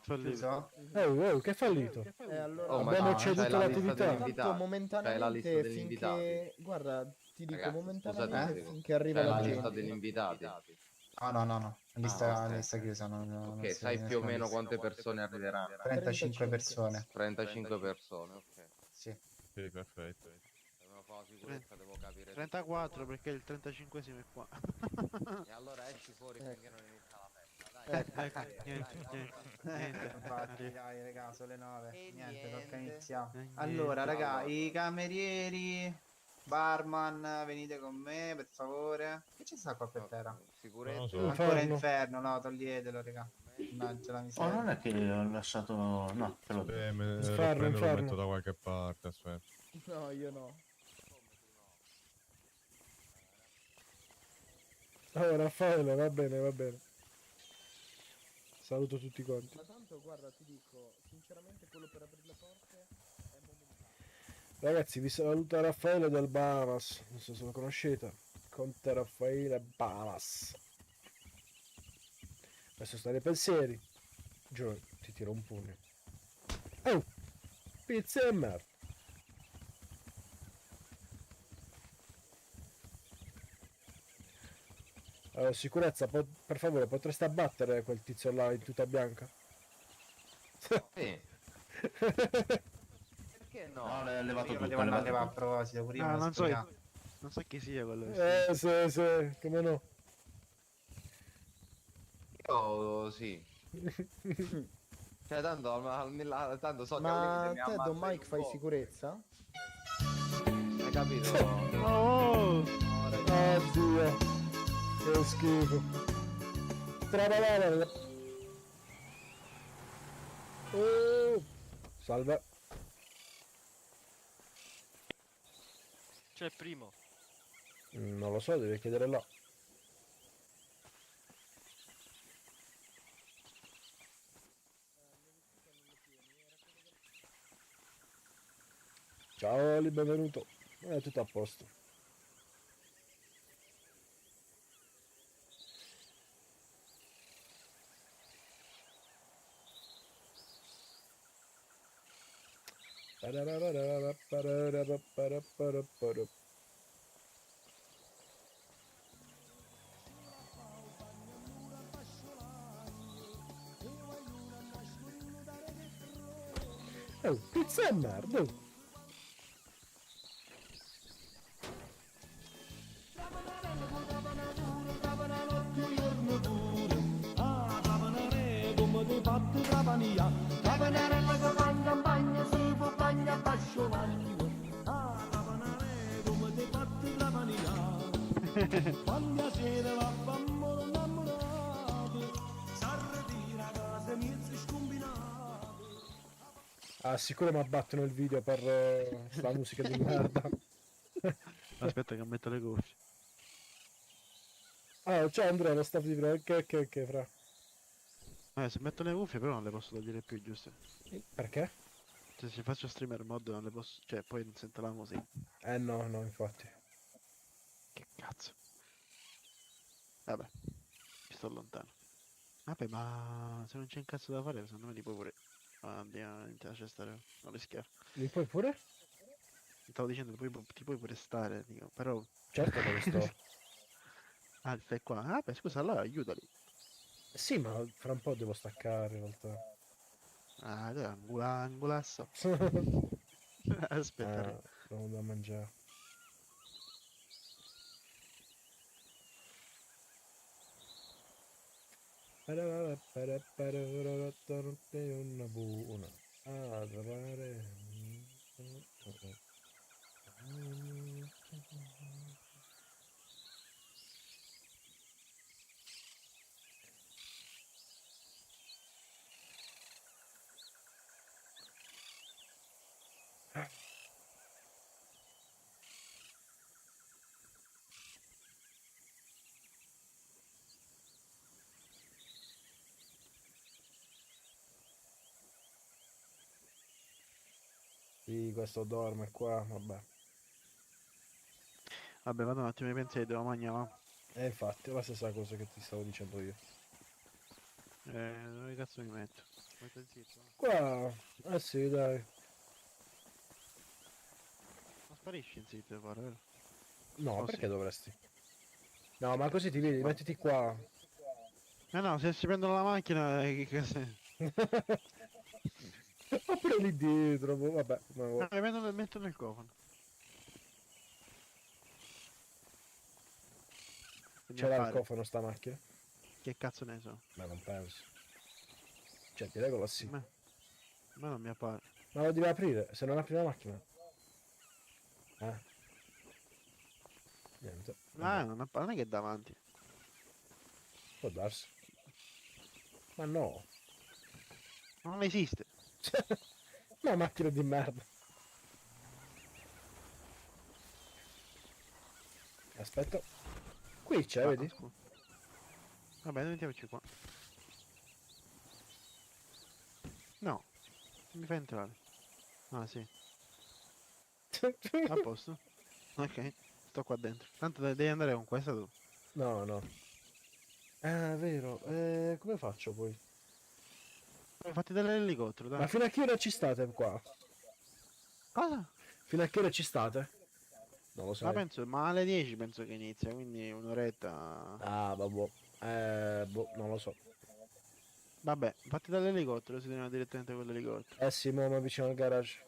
Speaker 6: Chiuso?
Speaker 4: Oh, che fallito?
Speaker 9: allora...
Speaker 13: Oh, ma
Speaker 4: Abbiamo
Speaker 13: c'hai
Speaker 4: ceduto
Speaker 13: la lista
Speaker 4: l'attività.
Speaker 13: degli invitati.
Speaker 9: Tanto momentaneamente
Speaker 13: C'hai la lista degli
Speaker 9: finché...
Speaker 13: invitati.
Speaker 9: Guarda, ti dico
Speaker 13: Ragazzi,
Speaker 9: momentaneamente
Speaker 13: scusate,
Speaker 9: finché arriva
Speaker 13: c'hai
Speaker 9: la
Speaker 13: la
Speaker 9: gente.
Speaker 13: lista degli invitati.
Speaker 6: No. Lista,
Speaker 13: ok.
Speaker 6: lista chiusa. Non
Speaker 13: Ok, sai più o meno quante persone arriveranno?
Speaker 6: 35 persone.
Speaker 13: 35 persone, ok.
Speaker 6: Sì.
Speaker 11: Sì, perfetto.
Speaker 13: Se non fa la sicurezza devo capire.
Speaker 12: 34 perché il 35esimo è qua.
Speaker 13: E allora esci fuori finché non inizia la festa, dai.
Speaker 12: Niente.
Speaker 6: Infatti, dai, raga, sono le 9. Niente, tocca iniziare.
Speaker 12: Niente.
Speaker 6: Allora, raga, i camerieri, barman, venite con me, per favore. Che ci sta qua per terra?
Speaker 13: Sicurezza.
Speaker 6: Ancora inferno, no, toglietelo, raga. Mannaggia la
Speaker 14: Oh,
Speaker 6: miseria.
Speaker 14: non è che ho lasciato... No, te lo dico.
Speaker 11: Lo
Speaker 4: Inferno,
Speaker 11: prendo e lo
Speaker 4: inferno.
Speaker 11: metto da qualche parte, aspetta.
Speaker 9: No, io no.
Speaker 4: Oh, Raffaele, va bene, va bene. Saluto tutti quanti.
Speaker 9: Ma tanto, guarda, ti dico, sinceramente quello per aprire le porte è momentario.
Speaker 4: Ragazzi, vi saluta Raffaele del Bahamas. Non so se lo conoscete. Conte Raffaele Bahamas. Adesso sta nei pensieri. Giù, ti tiro un pugno. Oh! Pizza e merda. Allora, sicurezza, per favore, potreste abbattere quel tizio là in tuta bianca?
Speaker 13: Sì. Perché no?
Speaker 14: No, l'hai levato
Speaker 6: Io
Speaker 14: tutto,
Speaker 6: devo
Speaker 14: l'hai
Speaker 6: andare
Speaker 14: levato
Speaker 6: a proposito, pure io
Speaker 12: Ah,
Speaker 6: me lo
Speaker 12: non so,
Speaker 6: spiegavo.
Speaker 12: non so chi sia quello.
Speaker 4: Sì, come no?
Speaker 13: Io sì. Cioè, tanto so
Speaker 9: Ma
Speaker 13: che
Speaker 9: te,
Speaker 13: mi
Speaker 9: Don Mike,
Speaker 13: un
Speaker 9: fai
Speaker 13: po'.
Speaker 9: sicurezza?
Speaker 13: Hai capito?
Speaker 4: Oh! Oddio! Che schifo! Trabalare! Oh! Salve!
Speaker 16: C'è il primo.
Speaker 4: Non lo so, devi chiedere là. Ciao Oli, benvenuto. Tutto a posto. Oh, pizza e merda. Ah, sicuro mi abbattono il video per sta musica di merda.
Speaker 12: Aspetta che metto le cuffie.
Speaker 4: Ah, ciao Andrea, lo staff di prima. Ok, fra.
Speaker 12: Se metto le cuffie però non le posso togliere più, giusto?
Speaker 4: Perché?
Speaker 12: Cioè se faccio streamer mod non le posso... Cioè poi non sento la musica.
Speaker 4: No, infatti.
Speaker 12: Che cazzo. Vabbè, ci sto lontano. Vabbè, ma se non c'è un cazzo da fare, secondo me li puoi pure... Andiamo, lascia stare, non rischiare.
Speaker 4: Li puoi pure?
Speaker 12: Stavo dicendo, ti puoi pure stare, dico, però...
Speaker 4: Certo che sto.
Speaker 12: Ah, stai qua. Ah, beh, scusa, allora aiutali.
Speaker 4: Sì, ma fra un po' devo staccare in realtà.
Speaker 12: Ah, dai, angolasso. Aspetta.
Speaker 4: Sono da mangiare. Una buona a trovare. Sì, questo dorme qua, vabbè.
Speaker 12: Vabbè, vado un attimo ai pensieri, devo mangiare, va?
Speaker 4: Infatti, è la stessa cosa che ti stavo dicendo io.
Speaker 12: Dove cazzo mi metto? Metto zitto.
Speaker 4: Qua, sì, dai.
Speaker 12: Ma sparisci in zitto, pare, vero?
Speaker 4: No,
Speaker 12: Oh,
Speaker 4: perché
Speaker 12: sì.
Speaker 4: dovresti? No, ma così ti vedi, mettiti qua.
Speaker 12: No, se si prendono la macchina, che cazzo...
Speaker 4: Oppure lì dietro, boh, vabbè.
Speaker 12: Mi metto nel cofano.
Speaker 4: C'era il cofano sta macchina?
Speaker 12: Che cazzo ne so?
Speaker 4: Ma non penso. Cioè, di regola sì.
Speaker 12: Ma non mi appare.
Speaker 4: Ma lo devi aprire, se non apri la macchina. Niente.
Speaker 12: Ah, non è che è davanti.
Speaker 4: Può darsi. Ma no.
Speaker 12: Non esiste.
Speaker 4: Una macchina di merda. Aspetta. Qui c'è, vedi?
Speaker 12: Scusa. Vabbè, mettiamoci qua. No, non mi fa entrare. Ah, sì. A posto. Ok, sto qua dentro. Tanto devi andare con questa tu.
Speaker 4: No, no. Ah, vero. Come faccio poi?
Speaker 12: Fatti dall'elicottero, dai.
Speaker 4: Ma fino a che ora ci state qua?
Speaker 12: Cosa?
Speaker 4: Fino a che ora ci state? Non lo so.
Speaker 12: Ma alle 10 penso che inizia, quindi un'oretta.
Speaker 4: Ah, vabbè. Non lo so.
Speaker 12: Vabbè, fatti dall'elicottero, si torna direttamente con l'elicottero.
Speaker 4: Sì, mo' mi vicino al garage.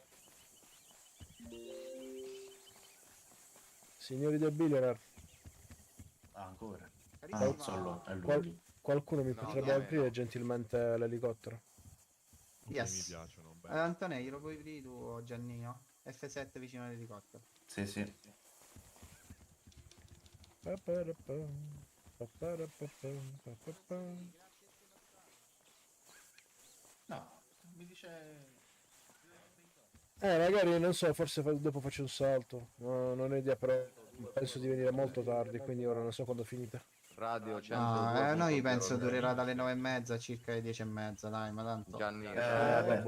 Speaker 4: Signori del Billionaire.
Speaker 14: Ancora?
Speaker 4: Qualcuno mi
Speaker 6: No,
Speaker 4: potrebbe
Speaker 6: no,
Speaker 4: aprire
Speaker 6: no.
Speaker 4: gentilmente l'elicottero?
Speaker 6: Yes.
Speaker 11: Mi piacciono,
Speaker 6: Antonelli, lo puoi aprire tu o Giannino? F7 vicino all'elicottero.
Speaker 14: Sì, sì.
Speaker 12: No, mi dice...
Speaker 4: Magari non so, forse dopo faccio un salto. No, non ho idea, però penso di venire molto tardi, quindi ora non so quando finite.
Speaker 13: Radio 102.
Speaker 6: No, noi penso durerà dalle 9:30 circa le 10:30, dai, ma tanto.
Speaker 13: Gianni,
Speaker 4: vabbè.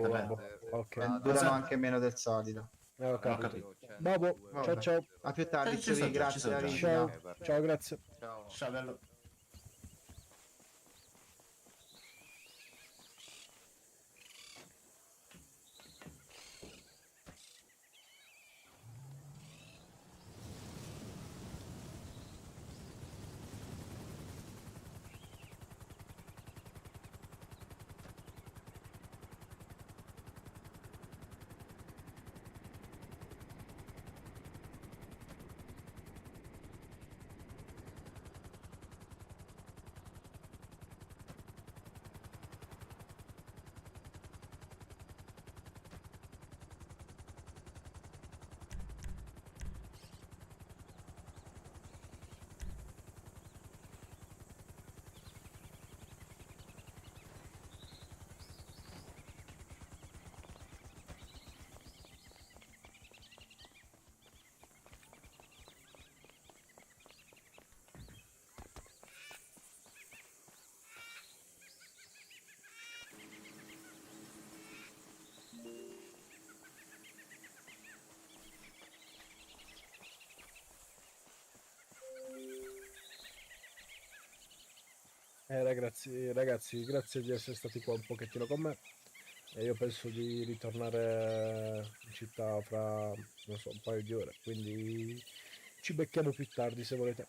Speaker 4: Ok.
Speaker 6: Durano anche meno del solito.
Speaker 4: Ho
Speaker 14: capito.
Speaker 4: capito. Bobo, ciao
Speaker 6: Vabbè.
Speaker 4: ciao.
Speaker 6: A più tardi,
Speaker 14: Ci sono già, ci
Speaker 6: grazie
Speaker 14: sono
Speaker 6: della
Speaker 14: già.
Speaker 6: visita.
Speaker 4: Ciao, ciao, grazie.
Speaker 13: Ciao.
Speaker 14: Ciao bello.
Speaker 4: Ragazzi, grazie di essere stati qua un pochettino con me. E io penso di ritornare in città fra, non so, un paio di ore. Quindi ci becchiamo più tardi se volete.